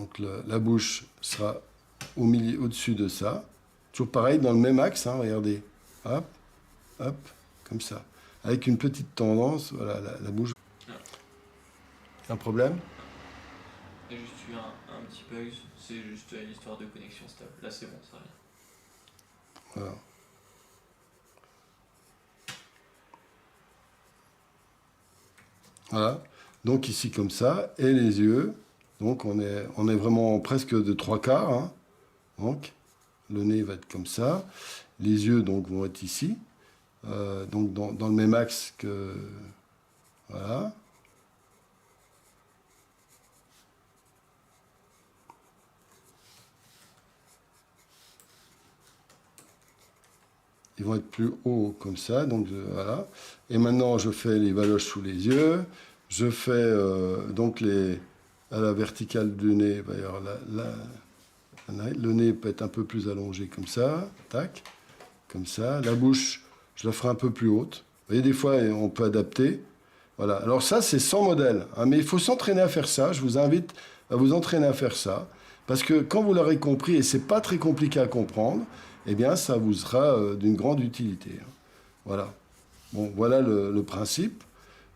donc la bouche sera au milieu, au-dessus de ça. Toujours pareil, dans le même axe, hein, regardez. Hop, hop, comme ça. Avec une petite tendance, voilà, la bouche. Un problème? Il y a juste eu un petit bug, c'est juste une histoire de connexion stable. Là c'est bon, ça revient. Voilà. Voilà. Donc ici comme ça, et les yeux. Donc on est vraiment presque de 3/4. Hein. Donc le nez va être comme ça. Les yeux donc vont être ici. Donc dans le même axe que... Voilà. Ils vont être plus hauts comme ça, donc voilà. Et maintenant, je fais les baloches sous les yeux. Je fais donc à la verticale du nez, d'ailleurs, le nez peut être un peu plus allongé comme ça, tac, comme ça. La bouche, je la ferai un peu plus haute. Vous voyez, des fois, on peut adapter. Voilà. Alors ça, c'est sans modèle, hein, mais il faut s'entraîner à faire ça. Je vous invite à vous entraîner à faire ça, parce que quand vous l'aurez compris, et c'est pas très compliqué à comprendre, eh bien, ça vous sera d'une grande utilité. Voilà. Bon, voilà le principe.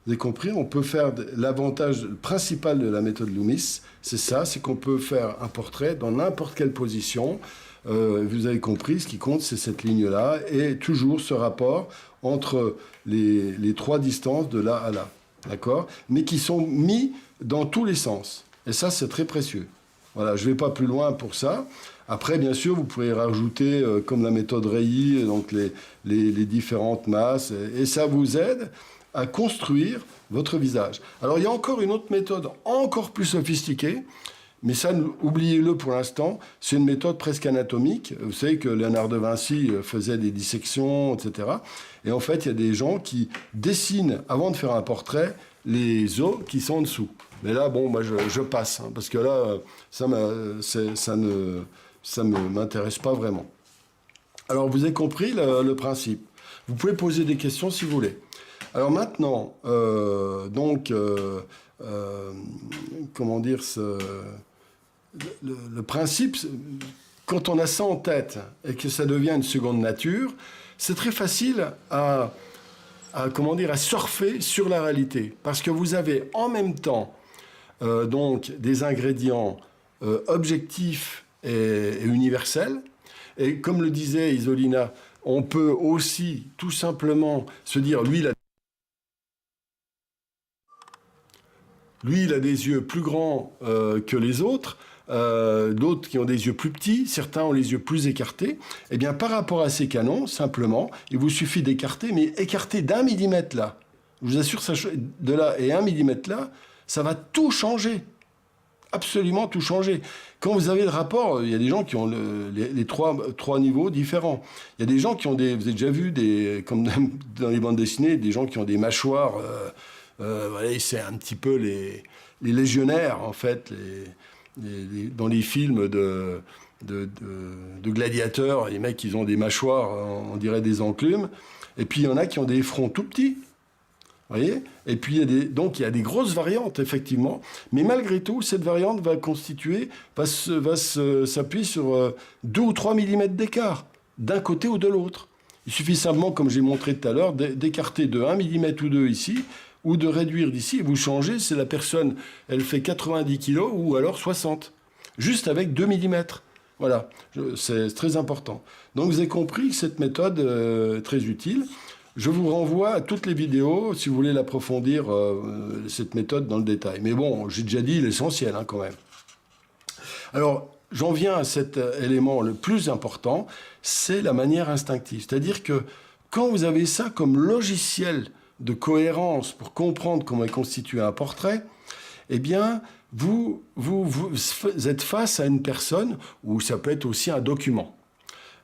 Vous avez compris, on peut faire l'avantage principal de la méthode Loomis, c'est ça, c'est qu'on peut faire un portrait dans n'importe quelle position. Vous avez compris, ce qui compte, c'est cette ligne-là, et toujours ce rapport entre les trois distances de là à là, d'accord? Mais qui sont mis dans tous les sens. Et ça, c'est très précieux. Voilà, je ne vais pas plus loin pour ça. Après, bien sûr, vous pourrez rajouter, comme la méthode Reilly, donc les différentes masses, et ça vous aide à construire votre visage. Alors, il y a encore une autre méthode encore plus sophistiquée, mais ça, oubliez-le pour l'instant, c'est une méthode presque anatomique. Vous savez que Léonard de Vinci faisait des dissections, etc. Et en fait, il y a des gens qui dessinent, avant de faire un portrait, les os qui sont en dessous. Mais là, bon, moi, je passe, hein, parce que là, ça ne m'intéresse pas vraiment. Alors, vous avez compris le principe. Vous pouvez poser des questions si vous voulez. Alors maintenant, comment dire, le principe, quand on a ça en tête et que ça devient une seconde nature, c'est très facile à surfer sur la réalité. Parce que vous avez en même temps donc des ingrédients objectifs et universels. Et comme le disait Isolina, on peut aussi tout simplement se dire, lui, il a des yeux plus grands que les autres, d'autres qui ont des yeux plus petits, certains ont les yeux plus écartés. Eh bien, par rapport à ces canons, simplement, il vous suffit d'écarter, mais écarter d'1 millimètre là. Je vous assure, ça, de là et 1 millimètre là, ça va tout changer. Absolument tout changer. Quand vous avez le rapport, il y a des gens qui ont les trois niveaux différents. Il y a des gens qui ont vous avez déjà vu, comme dans les bandes dessinées, des gens qui ont des mâchoires... voilà, c'est un petit peu les légionnaires, en fait, dans les films de gladiateurs. Les mecs, ils ont des mâchoires, on dirait des enclumes. Et puis, il y en a qui ont des fronts tout petits. Voyez. Et puis, il y a des grosses variantes, effectivement. Mais malgré tout, cette variante va s'appuyer sur 2 ou 3 millimètres d'écart, d'un côté ou de l'autre. Il suffit simplement, comme j'ai montré tout à l'heure, d'écarter de 1 millimètre ou 2 ici, ou de réduire d'ici. Et vous changez, c'est la personne, elle fait 90 kilos ou alors 60. Juste avec 2 millimètres. Voilà, c'est très important. Donc, vous avez compris que cette méthode est très utile. Je vous renvoie à toutes les vidéos si vous voulez l'approfondir, cette méthode dans le détail. Mais bon, j'ai déjà dit l'essentiel quand même. Alors, j'en viens à cet élément le plus important, c'est la manière instinctive. C'est-à-dire que quand vous avez ça comme logiciel de cohérence pour comprendre comment est constitué un portrait, eh bien, vous êtes face à une personne, ou ça peut être aussi un document.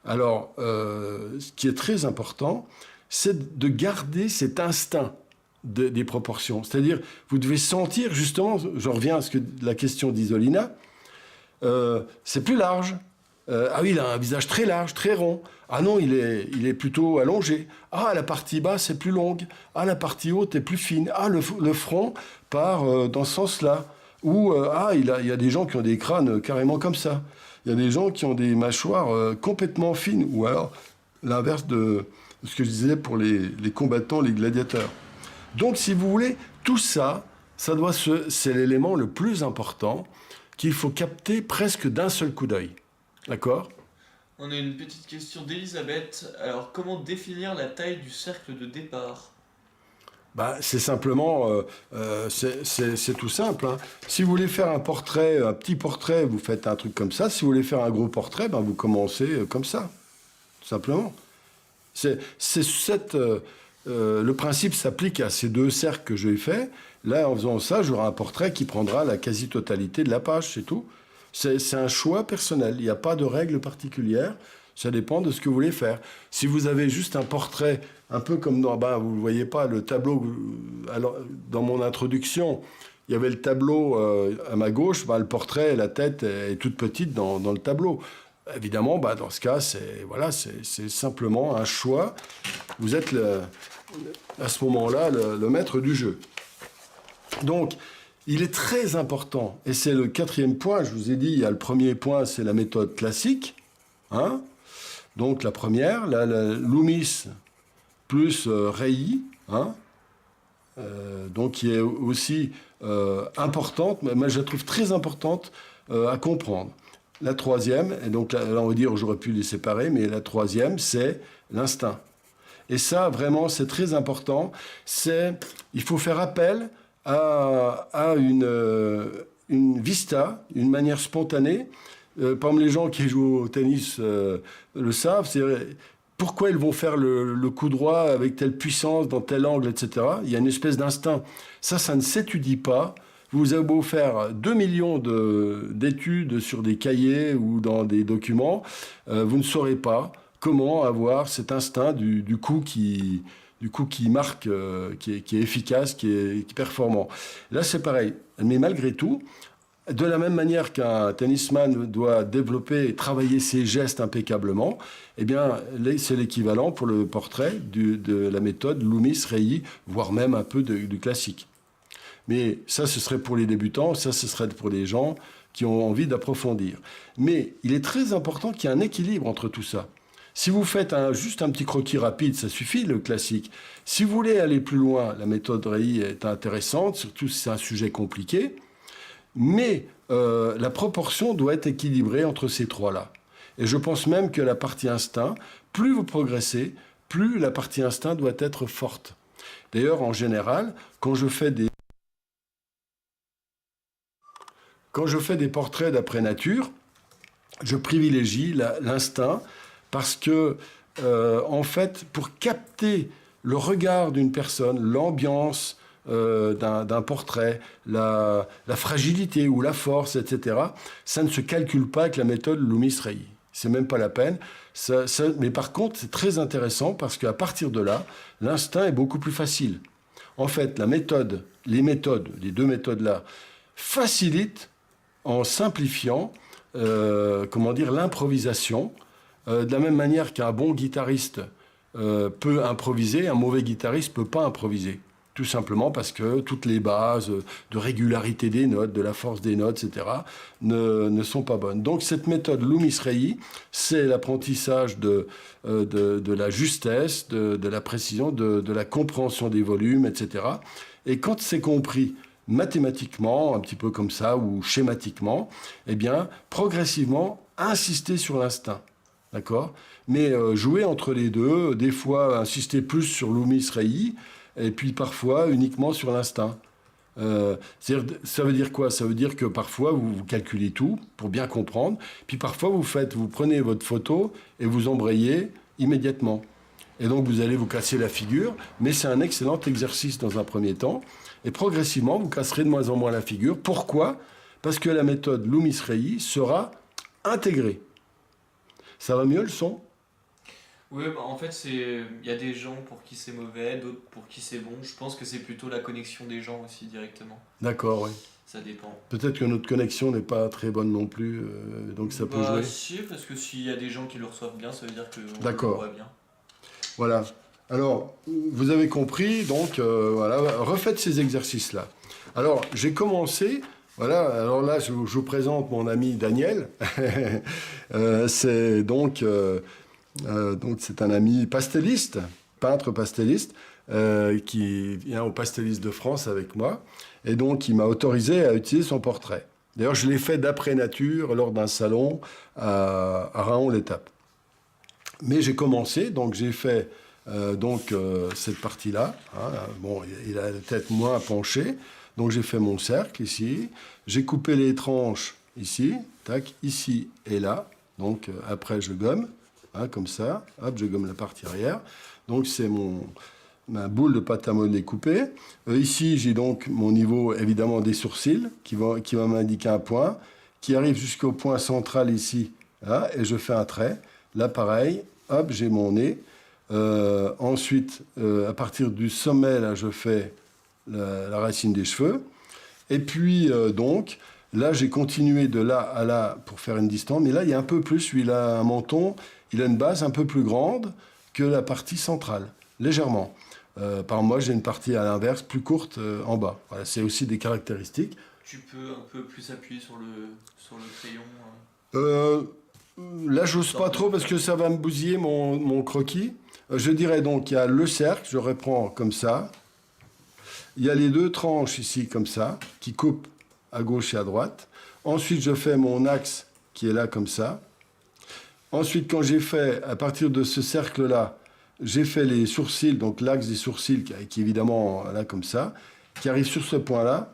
Alors, ce qui est très important, c'est de garder cet instinct des proportions. C'est-à-dire, vous devez sentir, justement, je reviens à la question d'Isolina, c'est plus large. Ah oui, il a un visage très large, très rond. Ah non, il est plutôt allongé. Ah, la partie basse est plus longue. Ah, la partie haute est plus fine. Ah, le front part dans ce sens-là. Ou, il y a des gens qui ont des crânes carrément comme ça. Il y a des gens qui ont des mâchoires complètement fines. Ou alors, l'inverse de ce que je disais pour les combattants, les gladiateurs. Donc, si vous voulez, tout ça, c'est l'élément le plus important qu'il faut capter presque d'un seul coup d'œil. D'accord ? On a une petite question d'Elisabeth. Alors, comment définir la taille du cercle de départ ? C'est simplement, c'est tout simple. Si vous voulez faire un petit portrait, vous faites un truc comme ça. Si vous voulez faire un gros portrait, vous commencez comme ça, tout simplement. Le principe s'applique à ces 2 cercles que j'ai faits. Là, en faisant ça, j'aurai un portrait qui prendra la quasi-totalité de la page, c'est tout. C'est un choix personnel. Il n'y a pas de règle particulière. Ça dépend de ce que vous voulez faire. Si vous avez juste un portrait, un peu comme vous ne voyez pas le tableau. Alors, dans mon introduction, il y avait le tableau à ma gauche. Le portrait, la tête est toute petite dans le tableau. Évidemment, dans ce cas, c'est simplement un choix. Vous êtes à ce moment-là le maître du jeu. Donc, il est très important, et c'est le 4e point, je vous ai dit, il y a le premier point, c'est la méthode classique. Donc, la première, la Loomis plus Reilly, donc qui est aussi importante, mais je la trouve très importante à comprendre. La 3e, et donc là on va dire, j'aurais pu les séparer, mais la 3e, c'est l'instinct. Et ça, vraiment, c'est très important. Il faut faire appel à une vista, une manière spontanée. Par exemple, les gens qui jouent au tennis le savent, c'est pourquoi ils vont faire le coup droit avec telle puissance, dans tel angle, etc. Il y a une espèce d'instinct. Ça ne s'étudie pas. Vous avez beau faire 2 millions d'études sur des cahiers ou dans des documents, vous ne saurez pas comment avoir cet instinct du coup qui marque, qui est efficace, qui est performant. Là, c'est pareil. Mais malgré tout, de la même manière qu'un tennisman doit développer et travailler ses gestes impeccablement, eh bien, c'est l'équivalent pour le portrait de la méthode Loomis-Reilly, voire même un peu du classique. Mais ça, ce serait pour les débutants, ça, ce serait pour les gens qui ont envie d'approfondir. Mais il est très important qu'il y ait un équilibre entre tout ça. Si vous faites juste un petit croquis rapide, ça suffit, le classique. Si vous voulez aller plus loin, la méthode Reilly est intéressante, surtout si c'est un sujet compliqué. Mais la proportion doit être équilibrée entre ces trois-là. Et je pense même que la partie instinct, plus vous progressez, plus la partie instinct doit être forte. D'ailleurs, en général, quand je fais des portraits d'après nature, je privilégie l'instinct parce que, en fait, pour capter le regard d'une personne, l'ambiance d'un portrait, la fragilité ou la force, etc., ça ne se calcule pas avec la méthode Loomis-Reilly. C'est même pas la peine. Mais par contre, c'est très intéressant parce qu'à partir de là, l'instinct est beaucoup plus facile. En fait, les deux méthodes-là, facilitent en simplifiant, l'improvisation. De la même manière qu'un bon guitariste peut improviser, un mauvais guitariste ne peut pas improviser. Tout simplement parce que toutes les bases de régularité des notes, de la force des notes, etc., ne sont pas bonnes. Donc cette méthode Loomis Rey, c'est l'apprentissage de la justesse, de la précision, de la compréhension des volumes, etc. Et quand c'est compris mathématiquement, un petit peu comme ça, ou schématiquement, eh bien, progressivement, insister sur l'instinct. D'accord ? Mais jouer entre les deux, des fois insister plus sur Loomis Rey, et puis parfois uniquement sur l'instinct. Ça veut dire quoi ? Ça veut dire que parfois vous calculez tout pour bien comprendre, puis parfois vous prenez votre photo et vous embrayez immédiatement. Et donc vous allez vous casser la figure, mais c'est un excellent exercice dans un premier temps, et progressivement vous casserez de moins en moins la figure. Pourquoi ? Parce que la méthode Loomis Rey sera intégrée. Ça va mieux le son ? Oui, bah, en fait, il y a des gens pour qui c'est mauvais, d'autres pour qui c'est bon. Je pense que c'est plutôt la connexion des gens aussi directement. D'accord, oui. Ça dépend. Peut-être que notre connexion n'est pas très bonne non plus, donc ça peut jouer. Si, parce que s'il y a des gens qui le reçoivent bien, ça veut dire qu'on le voit bien. Voilà. Alors, vous avez compris, donc voilà, refaites ces exercices-là. Alors, j'ai commencé. Voilà, alors là, je vous présente mon ami Daniel. C'est donc c'est un ami pastelliste, peintre pastelliste, qui vient au Pastelliste de France avec moi. Et donc, il m'a autorisé à utiliser son portrait. D'ailleurs, je l'ai fait d'après nature lors d'un salon à Raon-l'Étape. Mais j'ai commencé, donc j'ai fait cette partie-là. Hein, bon, il a la tête moins penchée. Donc j'ai fait mon cercle ici. J'ai coupé les tranches ici, tac, ici et là. Donc après, je gomme. Hein, comme ça, hop, je gomme la partie arrière. Donc c'est ma boule de pâte à modeler coupée. Ici, j'ai donc mon niveau, évidemment, des sourcils, qui va m'indiquer un point, qui arrive jusqu'au point central ici, là, et je fais un trait. Là, pareil, hop, j'ai mon nez. Ensuite, à partir du sommet, là, je fais la racine des cheveux. Et puis, donc, là, j'ai continué de là à là pour faire une distance. Mais là, il y a un peu plus, lui, il a un menton. Il a une base un peu plus grande que la partie centrale, légèrement. Par moi, j'ai une partie à l'inverse, plus courte en bas. Voilà, c'est aussi des caractéristiques. Tu peux un peu plus appuyer sur le crayon Là, j'ose pas trop parce que ça va me bousiller mon croquis. Je dirais donc, il y a le cercle, je reprends comme ça. Il y a les deux tranches ici, comme ça, qui coupent à gauche et à droite. Ensuite, je fais mon axe qui est là, comme ça. Ensuite, quand j'ai fait, à partir de ce cercle-là, j'ai fait les sourcils, donc l'axe des sourcils, qui est évidemment là comme ça, qui arrive sur ce point-là.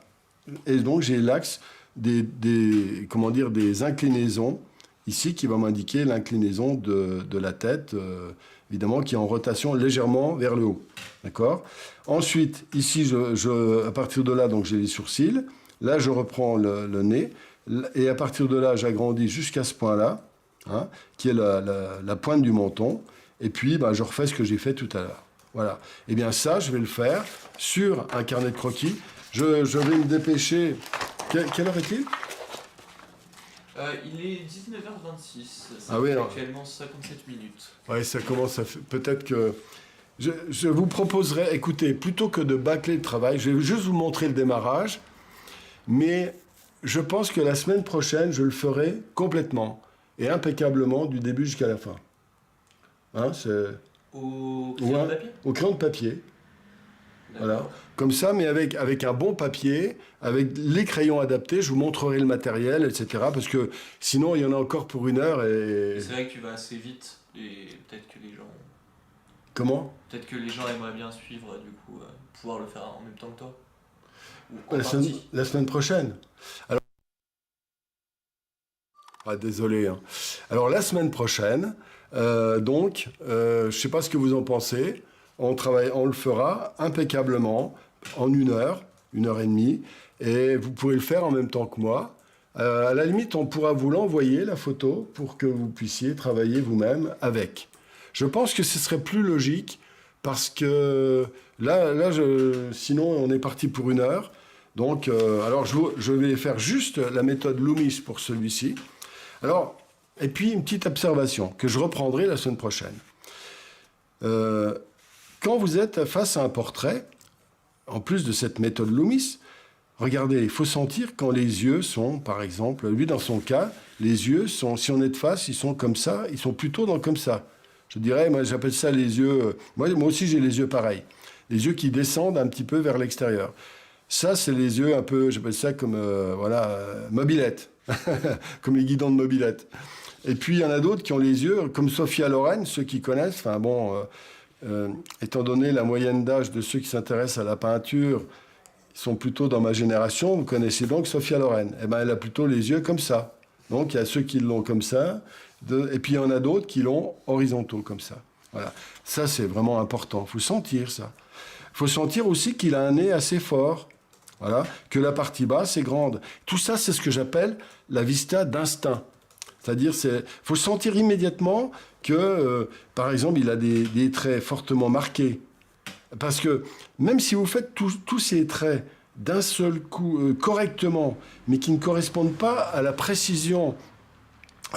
Et donc, j'ai l'axe des inclinaisons, ici, qui va m'indiquer l'inclinaison de la tête, évidemment, qui est en rotation légèrement vers le haut. D'accord ? Ensuite, ici, à partir de là, donc j'ai les sourcils. Là, je reprends le nez. Et à partir de là, j'agrandis jusqu'à ce point-là. Hein, qui est la pointe du menton, et puis je refais ce que j'ai fait tout à l'heure. Voilà. Et bien ça, je vais le faire sur un carnet de croquis. Je vais me dépêcher. Quelle heure est-il ? Il est 19h26. Ah oui, actuellement 57 minutes. Oui, ça commence à faire... Peut-être que... Je vous proposerais, écoutez, plutôt que de bâcler le travail, je vais juste vous montrer le démarrage, mais je pense que la semaine prochaine, je le ferai complètement. Et impeccablement du début jusqu'à la fin. Hein, au crayon de papier ? Au crayon de papier. D'accord. Voilà. Comme ça, mais avec un bon papier, avec les crayons adaptés, je vous montrerai le matériel, etc. Parce que sinon, il y en a encore pour 1 heure. Et c'est vrai que tu vas assez vite, et peut-être que les gens... Comment ? Peut-être que les gens aimeraient bien suivre, du coup, pouvoir le faire en même temps que toi. Ou la semaine prochaine. Alors, désolé. Hein. Alors, la semaine prochaine, je ne sais pas ce que vous en pensez. On le fera impeccablement en 1 heure, 1h30. Et vous pourrez le faire en même temps que moi. À la limite, on pourra vous l'envoyer, la photo, pour que vous puissiez travailler vous-même avec. Je pense que ce serait plus logique parce que sinon, on est parti pour 1 heure. Donc, alors, je vais faire juste la méthode Loomis pour celui-ci. Alors, et puis, une petite observation que je reprendrai la semaine prochaine. Quand vous êtes face à un portrait, en plus de cette méthode Loomis, regardez, il faut sentir quand les yeux sont, par exemple, lui dans son cas, les yeux sont, si on est de face, ils sont comme ça, ils sont plutôt dans comme ça. Je dirais, moi j'appelle ça les yeux, moi aussi j'ai les yeux pareils, les yeux qui descendent un petit peu vers l'extérieur. Ça, c'est les yeux un peu, j'appelle ça comme, mobilette, comme les guidons de mobilette. Et puis il y en a d'autres qui ont les yeux, comme Sophia Loren, ceux qui connaissent, enfin bon, étant donné la moyenne d'âge de ceux qui s'intéressent à la peinture, ils sont plutôt dans ma génération. Vous connaissez donc Sophia Loren. Eh ben, elle a plutôt les yeux comme ça. Donc, il y a ceux qui l'ont comme ça. Et puis, il y en a d'autres qui l'ont horizontaux comme ça. Voilà. Ça, c'est vraiment important. Il faut sentir ça. Il faut sentir aussi qu'il a un nez assez fort. Voilà. Que la partie basse est grande. Tout ça, c'est ce que j'appelle la vista d'instinct. C'est-à-dire, il faut sentir immédiatement que, par exemple, il a des traits fortement marqués. Parce que même si vous faites tous ces traits d'un seul coup correctement, mais qui ne correspondent pas à la précision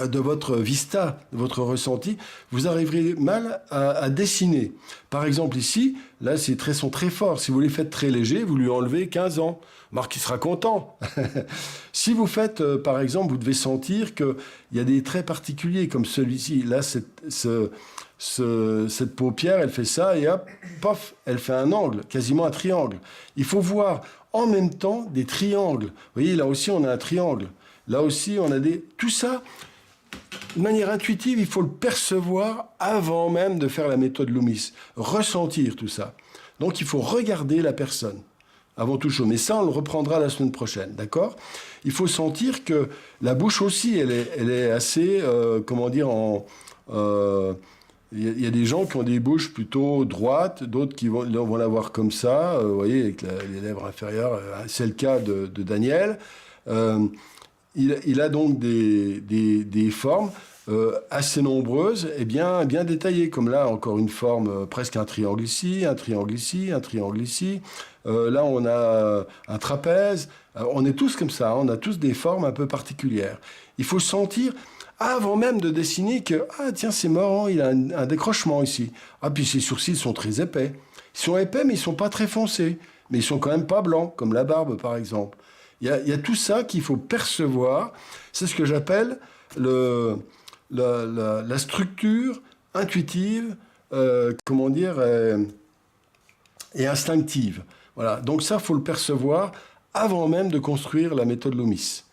de votre vista, de votre ressenti, vous arriverez mal à dessiner. Par exemple ici, là ces traits sont très forts. Si vous les faites très légers, vous lui enlevez 15 ans. Marc, il sera content. Si vous faites, par exemple, vous devez sentir qu'il y a des traits particuliers comme celui-ci. Là, cette paupière, elle fait ça et hop, pof, elle fait un angle, quasiment un triangle. Il faut voir en même temps des triangles. Vous voyez, là aussi, on a un triangle. Là aussi, on a tout ça, de manière intuitive, il faut le percevoir avant même de faire la méthode Loomis. Ressentir tout ça. Donc, il faut regarder la personne avant toute chose. Mais ça, on le reprendra la semaine prochaine, d'accord ? Il faut sentir que la bouche aussi, elle est assez, il y a des gens qui ont des bouches plutôt droites, d'autres qui vont l'avoir comme ça, vous voyez, avec les lèvres inférieures. C'est le cas de Daniel. Il a donc des formes assez nombreuses et bien détaillées, comme là, encore une forme, presque un triangle ici, un triangle ici, un triangle ici. Là, on a un trapèze. On est tous comme ça, on a tous des formes un peu particulières. Il faut sentir, avant même de dessiner, que, ah tiens, c'est marrant, il a un décrochement ici. Ah, puis ses sourcils sont très épais. Ils sont épais, mais ils ne sont pas très foncés. Mais ils sont quand même pas blancs, comme la barbe, par exemple. Il y a tout ça qu'il faut percevoir. C'est ce que j'appelle la structure intuitive, et instinctive. Voilà. Donc ça, il faut le percevoir avant même de construire la méthode Loomis.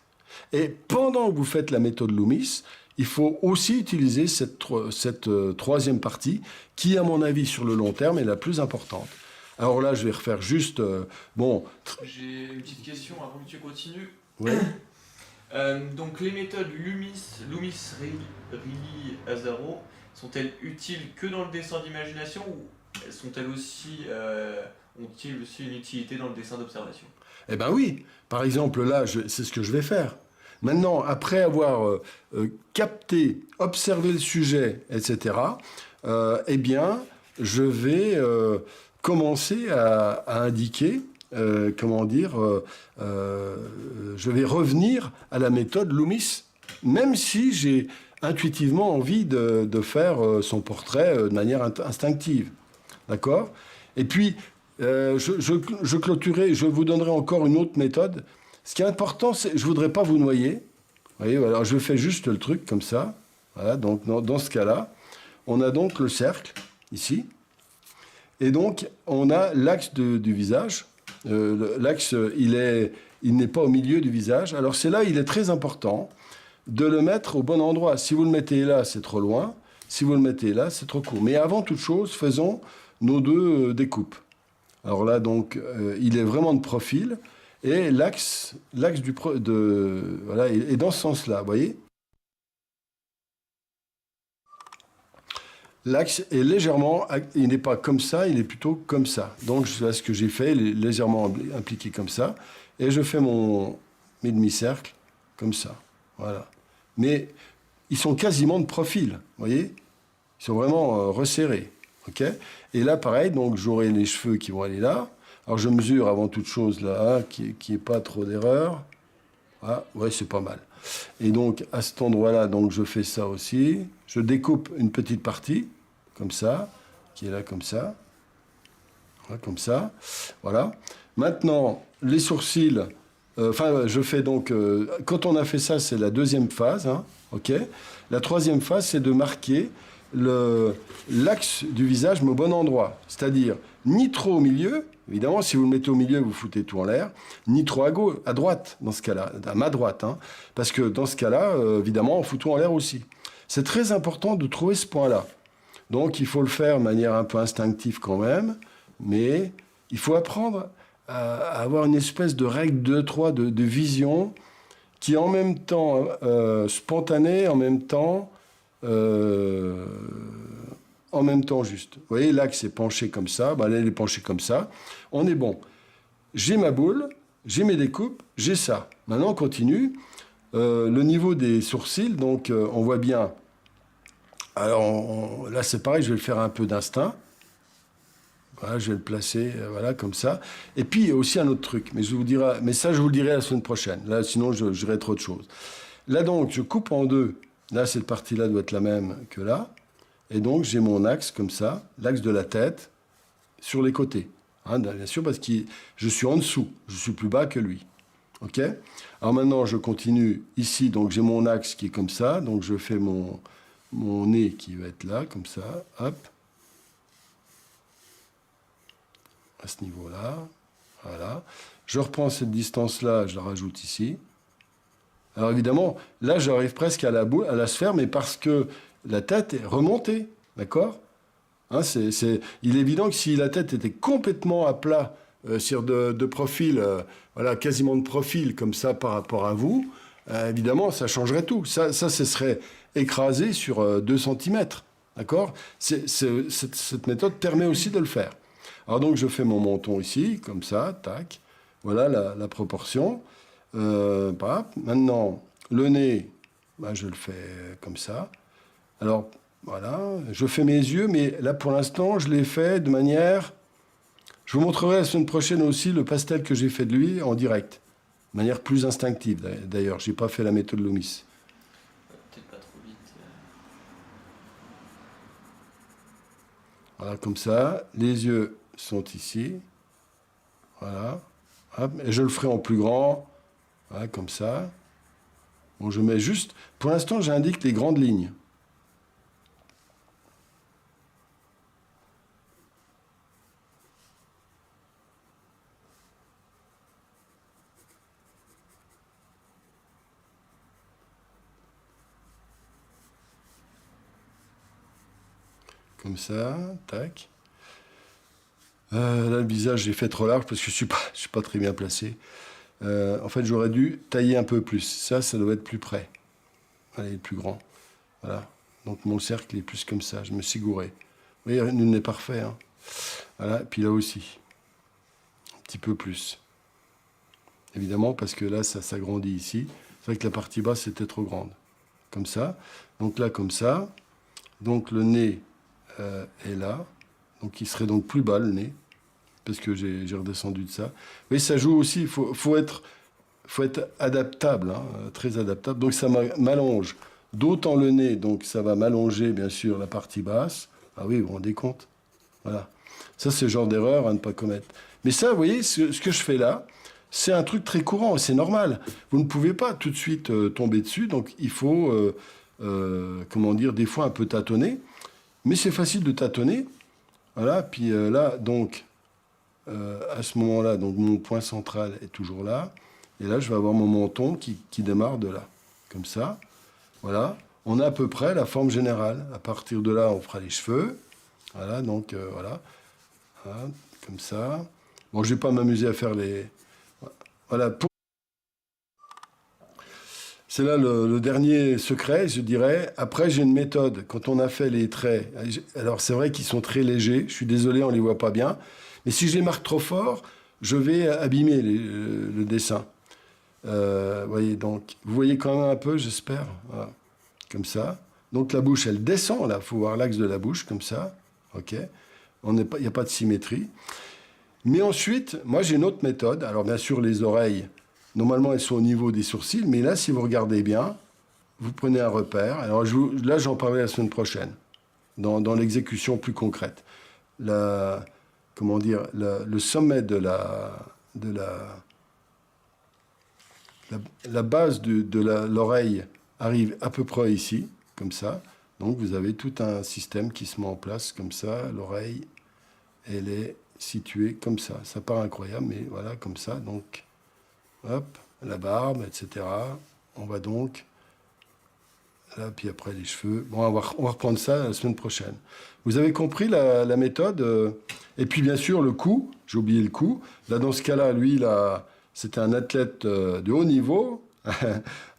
Et pendant que vous faites la méthode Loomis, il faut aussi utiliser cette troisième partie, qui, à mon avis, sur le long terme, est la plus importante. Alors là, je vais refaire juste... J'ai une petite question avant que tu continues. Oui. Donc les méthodes Loomis, Riley, Azaro, sont-elles utiles que dans le dessin d'imagination ou ont-elles aussi une utilité dans le dessin d'observation ? Eh bien oui. Par exemple, là, c'est ce que je vais faire. Maintenant, après avoir capté, observé le sujet, etc., eh bien, je vais commencer à indiquer, je vais revenir à la méthode Loomis, même si j'ai intuitivement envie de faire son portrait de manière instinctive. D'accord ? Et puis, je clôturerai, je vous donnerai encore une autre méthode. Ce qui est important, c'est, je ne voudrais pas vous noyer. Vous voyez, alors je fais juste le truc comme ça. Voilà, donc dans ce cas-là, on a donc le cercle, ici. Et donc, on a l'axe du visage. L'axe, il n'est pas au milieu du visage. Alors c'est là, il est très important de le mettre au bon endroit. Si vous le mettez là, c'est trop loin. Si vous le mettez là, c'est trop court. Mais avant toute chose, faisons nos deux découpes. Alors là, donc, il est vraiment de profil. Et l'axe voilà, est dans ce sens-là, vous voyez ? L'axe est légèrement, il n'est pas comme ça, il est plutôt comme ça. Donc, ce que j'ai fait, il est légèrement impliqué comme ça. Et je fais mes demi-cercles comme ça. Voilà. Mais ils sont quasiment de profil, vous voyez ? Ils sont vraiment resserrés. OK ? Et là, pareil, donc j'aurai les cheveux qui vont aller là. Alors, je mesure avant toute chose là, qu'il n'y ait pas trop d'erreur. Ah, ouais, c'est pas mal. Et donc, à cet endroit-là, donc, je fais ça aussi. Je découpe une petite partie, comme ça, qui est là, comme ça. Voilà, comme ça. Voilà. Maintenant, les sourcils, je fais donc, quand on a fait ça, c'est la deuxième phase, hein, ok. La troisième phase, c'est de marquer l'axe du visage, mais au bon endroit. C'est-à-dire, ni trop au milieu, évidemment, si vous le mettez au milieu, vous foutez tout en l'air, ni trop à droite, dans ce cas-là, à ma droite, hein, parce que dans ce cas-là, évidemment, on fout tout en l'air aussi. C'est très important de trouver ce point-là. Donc, il faut le faire de manière un peu instinctive quand même, mais il faut apprendre à avoir une espèce de règle 2-3 de vision qui est en même temps spontanée, en même temps juste. Vous voyez, l'axe est penché comme ça, là, il est penché comme ça. On est bon. J'ai ma boule, j'ai mes découpes, j'ai ça. Maintenant, on continue. Le niveau des sourcils, donc on voit bien. Alors là, c'est pareil, je vais le faire un peu d'instinct. Voilà, je vais le placer, voilà, comme ça. Et puis, il y a aussi un autre truc, mais je vous le dirai la semaine prochaine. Là, sinon, je dirai trop de choses. Là, donc, je coupe en deux. Là, cette partie-là doit être la même que là. Et donc, j'ai mon axe comme ça, l'axe de la tête, sur les côtés. Hein, bien sûr, parce que je suis en dessous. Je suis plus bas que lui. OK ? Alors maintenant, je continue ici. Donc, j'ai mon axe qui est comme ça. Donc, je fais mon nez qui va être là, comme ça. Hop. À ce niveau-là. Voilà. Je reprends cette distance-là, je la rajoute ici. Alors évidemment, là, j'arrive presque à la sphère, mais parce que la tête est remontée. D'accord ? Hein, il est évident que si la tête était complètement à plat, sur de profil, voilà, quasiment de profil, comme ça, par rapport à vous, évidemment, ça changerait tout. Ça serait écrasé sur 2 cm. D'accord ? Cette méthode permet aussi de le faire. Alors donc, je fais mon menton ici, comme ça, tac. Voilà la proportion. Maintenant, le nez, je le fais comme ça. Alors, voilà, je fais mes yeux, mais là, pour l'instant, je l'ai fait de manière... Je vous montrerai la semaine prochaine aussi le pastel que j'ai fait de lui en direct. De manière plus instinctive, d'ailleurs. Je n'ai pas fait la méthode Loomis. Peut-être pas trop vite. Voilà, comme ça. Les yeux sont ici. Voilà. Hop, et je le ferai en plus grand. Voilà, comme ça. Bon, je mets juste... Pour l'instant, j'indique les grandes lignes. Comme ça, tac. Là, le visage, j'ai fait trop large parce que je suis pas très bien placé. En fait, j'aurais dû tailler un peu plus. Ça doit être plus près. Allez, il est plus grand. Voilà. Donc, mon cercle est plus comme ça. Je me suis gouré. Vous voyez, nul n'est parfait. Hein. Voilà. Puis là aussi. Un petit peu plus. Évidemment, parce que là, ça s'agrandit ici. C'est vrai que la partie basse était trop grande. Comme ça. Donc là, comme ça. Donc, le nez est là. Donc, il serait donc plus bas, le nez. Parce que j'ai redescendu de ça. Oui, ça joue aussi, il faut être adaptable, hein, très adaptable. Donc ça m'allonge d'autant le nez, donc ça va m'allonger, bien sûr, la partie basse. Ah oui, vous vous rendez compte ? Voilà. Ça, c'est le genre d'erreur à ne pas commettre. Mais ça, vous voyez, ce que je fais là, c'est un truc très courant, c'est normal. Vous ne pouvez pas tout de suite tomber dessus, donc il faut, des fois un peu tâtonner. Mais c'est facile de tâtonner. Voilà, puis là, donc... à ce moment-là, donc mon point central est toujours là. Et là, je vais avoir mon menton qui démarre de là. Comme ça. Voilà. On a à peu près la forme générale. À partir de là, on fera les cheveux. Voilà, donc voilà. Voilà. Comme ça. Bon, je ne vais pas m'amuser à faire les... Voilà. C'est là le dernier secret, je dirais. Après, j'ai une méthode. Quand on a fait les traits... Alors, c'est vrai qu'ils sont très légers. Je suis désolé, on ne les voit pas bien. Mais si je les marque trop fort, je vais abîmer le dessin. Voyez, donc, vous voyez quand même un peu, j'espère. Voilà. Comme ça. Donc la bouche, elle descend, là. Il faut voir l'axe de la bouche, comme ça. OK. Il n'y a pas de symétrie. Mais ensuite, moi, j'ai une autre méthode. Alors, bien sûr, les oreilles, normalement, elles sont au niveau des sourcils. Mais là, si vous regardez bien, vous prenez un repère. Alors, j'en parlerai la semaine prochaine, dans l'exécution plus concrète. comment dire, le sommet de la base de l'oreille arrive à peu près ici, comme ça. Donc vous avez tout un système qui se met en place comme ça. L'oreille, elle est située comme ça. Ça paraît incroyable, mais voilà, comme ça. Donc, hop, la barbe, etc. On va donc... Là, puis après les cheveux. Bon, on va reprendre ça la semaine prochaine. Vous avez compris la méthode et puis bien sûr le coup, j'ai oublié le coup. Là, dans ce cas-là, lui, c'était un athlète de haut niveau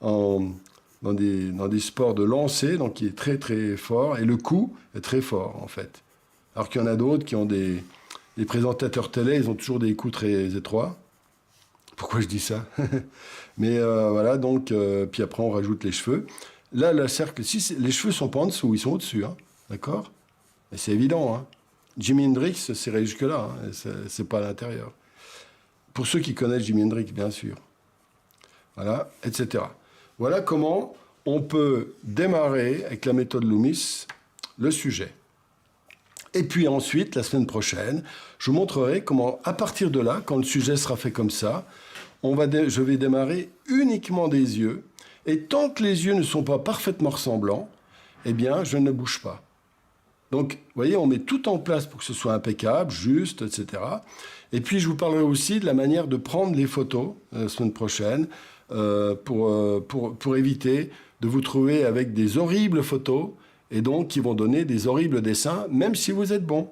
dans des sports de lancer, donc il est très très fort. Et le coup est très fort en fait. Alors qu'il y en a d'autres qui ont les présentateurs télé, ils ont toujours des coups très étroits. Pourquoi je dis ça? Mais voilà, donc, puis après on rajoute les cheveux. Là, le cercle, si les cheveux sont pas en dessous, ils sont au-dessus, hein, d'accord? Et c'est évident, hein. Jimi Hendrix, c'est jusque-là, hein, c'est pas à l'intérieur. Pour ceux qui connaissent Jimi Hendrix, bien sûr. Voilà, etc. Voilà comment on peut démarrer avec la méthode Loomis le sujet. Et puis ensuite, la semaine prochaine, je vous montrerai comment, à partir de là, quand le sujet sera fait comme ça, je vais démarrer uniquement des yeux. Et tant que les yeux ne sont pas parfaitement ressemblants, eh bien, je ne bouge pas. Donc, vous voyez, on met tout en place pour que ce soit impeccable, juste, etc. Et puis, je vous parlerai aussi de la manière de prendre les photos la semaine prochaine pour éviter de vous trouver avec des horribles photos et donc qui vont donner des horribles dessins, même si vous êtes bon.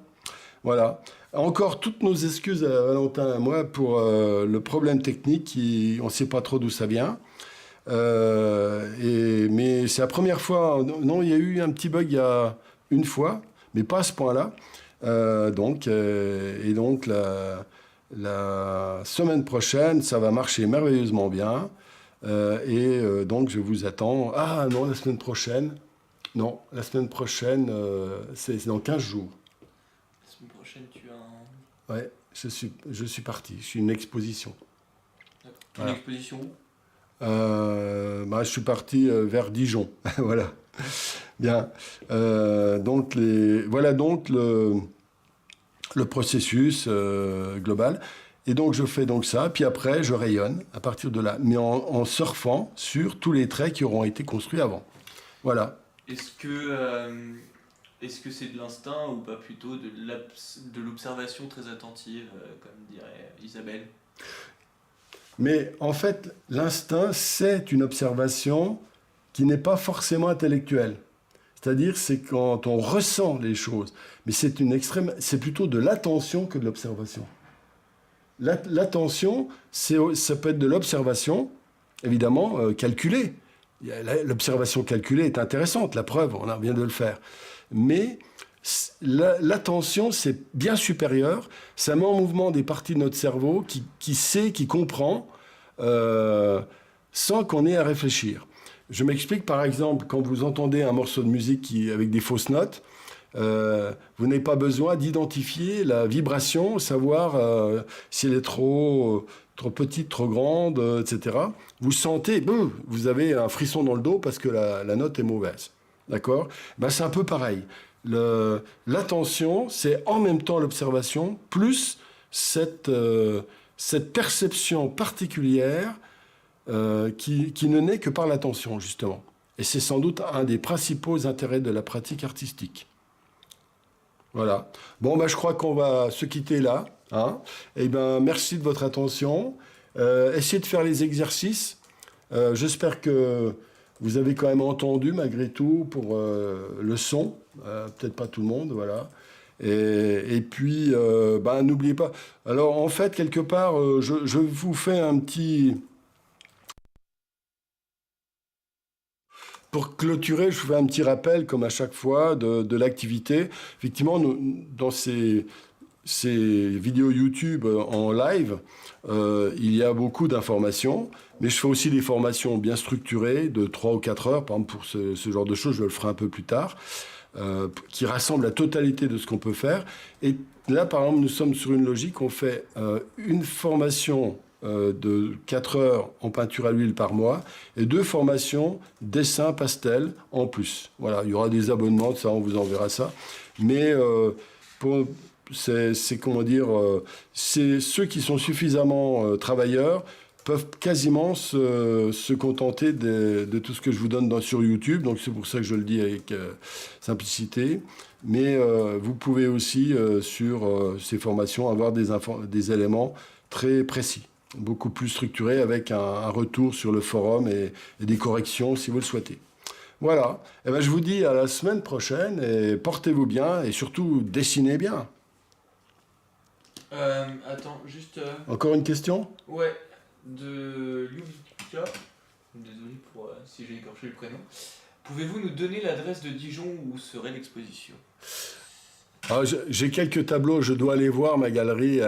Voilà. Encore toutes nos excuses à Valentin et à moi pour le problème technique, on ne sait pas trop d'où ça vient. Mais c'est la première fois. Non, il y a eu un petit bug il y a une fois, mais pas à ce point-là. Donc la semaine prochaine, ça va marcher merveilleusement bien. Donc je vous attends. Ah non, la semaine prochaine. Non, la semaine prochaine, c'est dans 15 jours. La semaine prochaine, tu as un... Ouais, je suis parti. Je suis une exposition. Une exposition où? Je suis parti vers Dijon. Voilà. Bien. Voilà donc le processus global. Et donc, je fais donc ça. Puis après, je rayonne à partir de là. Mais en surfant sur tous les traits qui auront été construits avant. Voilà. Est-ce que c'est de l'instinct ou pas plutôt de l'observation très attentive, comme dirait Isabelle? Mais en fait, l'instinct, c'est une observation qui n'est pas forcément intellectuelle. C'est-à-dire, c'est quand on ressent les choses. Mais c'est plutôt de l'attention que de l'observation. L'attention, ça peut être de l'observation, évidemment, calculée. L'observation calculée est intéressante, la preuve, on vient de le faire. Mais l'attention, c'est bien supérieur. Ça met en mouvement des parties de notre cerveau qui sait, qui comprend, sans qu'on ait à réfléchir. Je m'explique, par exemple, quand vous entendez un morceau de musique avec des fausses notes, vous n'avez pas besoin d'identifier la vibration, savoir si elle est trop petite, trop grande, etc. Vous sentez, vous avez un frisson dans le dos parce que la note est mauvaise. D'accord? C'est un peu pareil. L'attention, c'est en même temps l'observation, plus cette perception particulière qui ne naît que par l'attention, justement. Et c'est sans doute un des principaux intérêts de la pratique artistique. Voilà. Bon, je crois qu'on va se quitter là. Hein. Eh bien, merci de votre attention. Essayez de faire les exercices. J'espère que vous avez quand même entendu, malgré tout, pour le son. Peut-être pas tout le monde, voilà. Et puis, n'oubliez pas. Alors, en fait, quelque part, je vous fais un petit... Pour clôturer, je vous fais un petit rappel, comme à chaque fois, de l'activité. Effectivement, dans ces vidéos YouTube en live, il y a beaucoup d'informations, mais je fais aussi des formations bien structurées de 3 ou 4 heures, par exemple pour ce genre de choses, je le ferai un peu plus tard, qui rassemblent la totalité de ce qu'on peut faire. Et là, par exemple, nous sommes sur une logique, on fait une formation de 4 heures en peinture à l'huile par mois et 2 formations dessin pastel en plus. Voilà, il y aura des abonnements, ça, on vous enverra ça. Mais c'est comment dire, c'est ceux qui sont suffisamment travailleurs peuvent quasiment se contenter de tout ce que je vous donne sur YouTube. Donc c'est pour ça que je le dis avec simplicité. Mais vous pouvez aussi, sur ces formations, avoir des éléments très précis, beaucoup plus structurés, avec un retour sur le forum et des corrections si vous le souhaitez. Voilà. Eh ben, je vous dis à la semaine prochaine et portez-vous bien et surtout dessinez bien. Attends, juste... Encore une question ? Ouais, de Ljubika. Désolé pour si j'ai écorché le prénom. Pouvez-vous nous donner l'adresse de Dijon où serait l'exposition? J'ai quelques tableaux, je dois aller voir ma galerie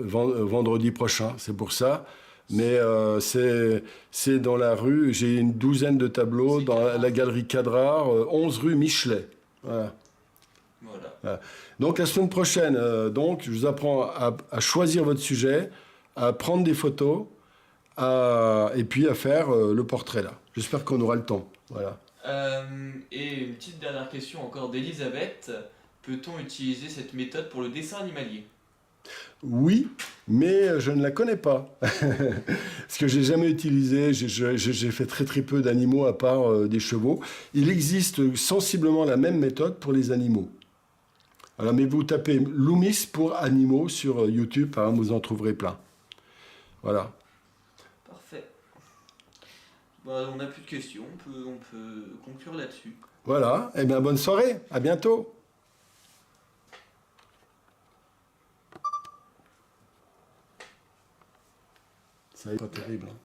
vendredi prochain, c'est pour ça. Mais c'est dans la rue, j'ai une douzaine de tableaux dans la galerie Cadrard, 11 rue Michelet. Voilà. Voilà. Donc la semaine prochaine, donc, je vous apprends à choisir votre sujet, à prendre des photos et puis à faire le portrait là. J'espère qu'on aura le temps. Voilà. Et une petite dernière question encore d'Elisabeth. Peut-on utiliser cette méthode pour le dessin animalier? Oui, mais je ne la connais pas. Parce que j'ai jamais utilisé, j'ai fait très très peu d'animaux à part des chevaux. Il existe sensiblement la même méthode pour les animaux. Alors, mais vous tapez Loomis pour animaux sur YouTube, par exemple, vous en trouverez plein. Voilà. Parfait. Bon, on n'a plus de questions, on peut conclure là-dessus. Voilà, et bien bonne soirée, à bientôt. Ça n'est pas terrible.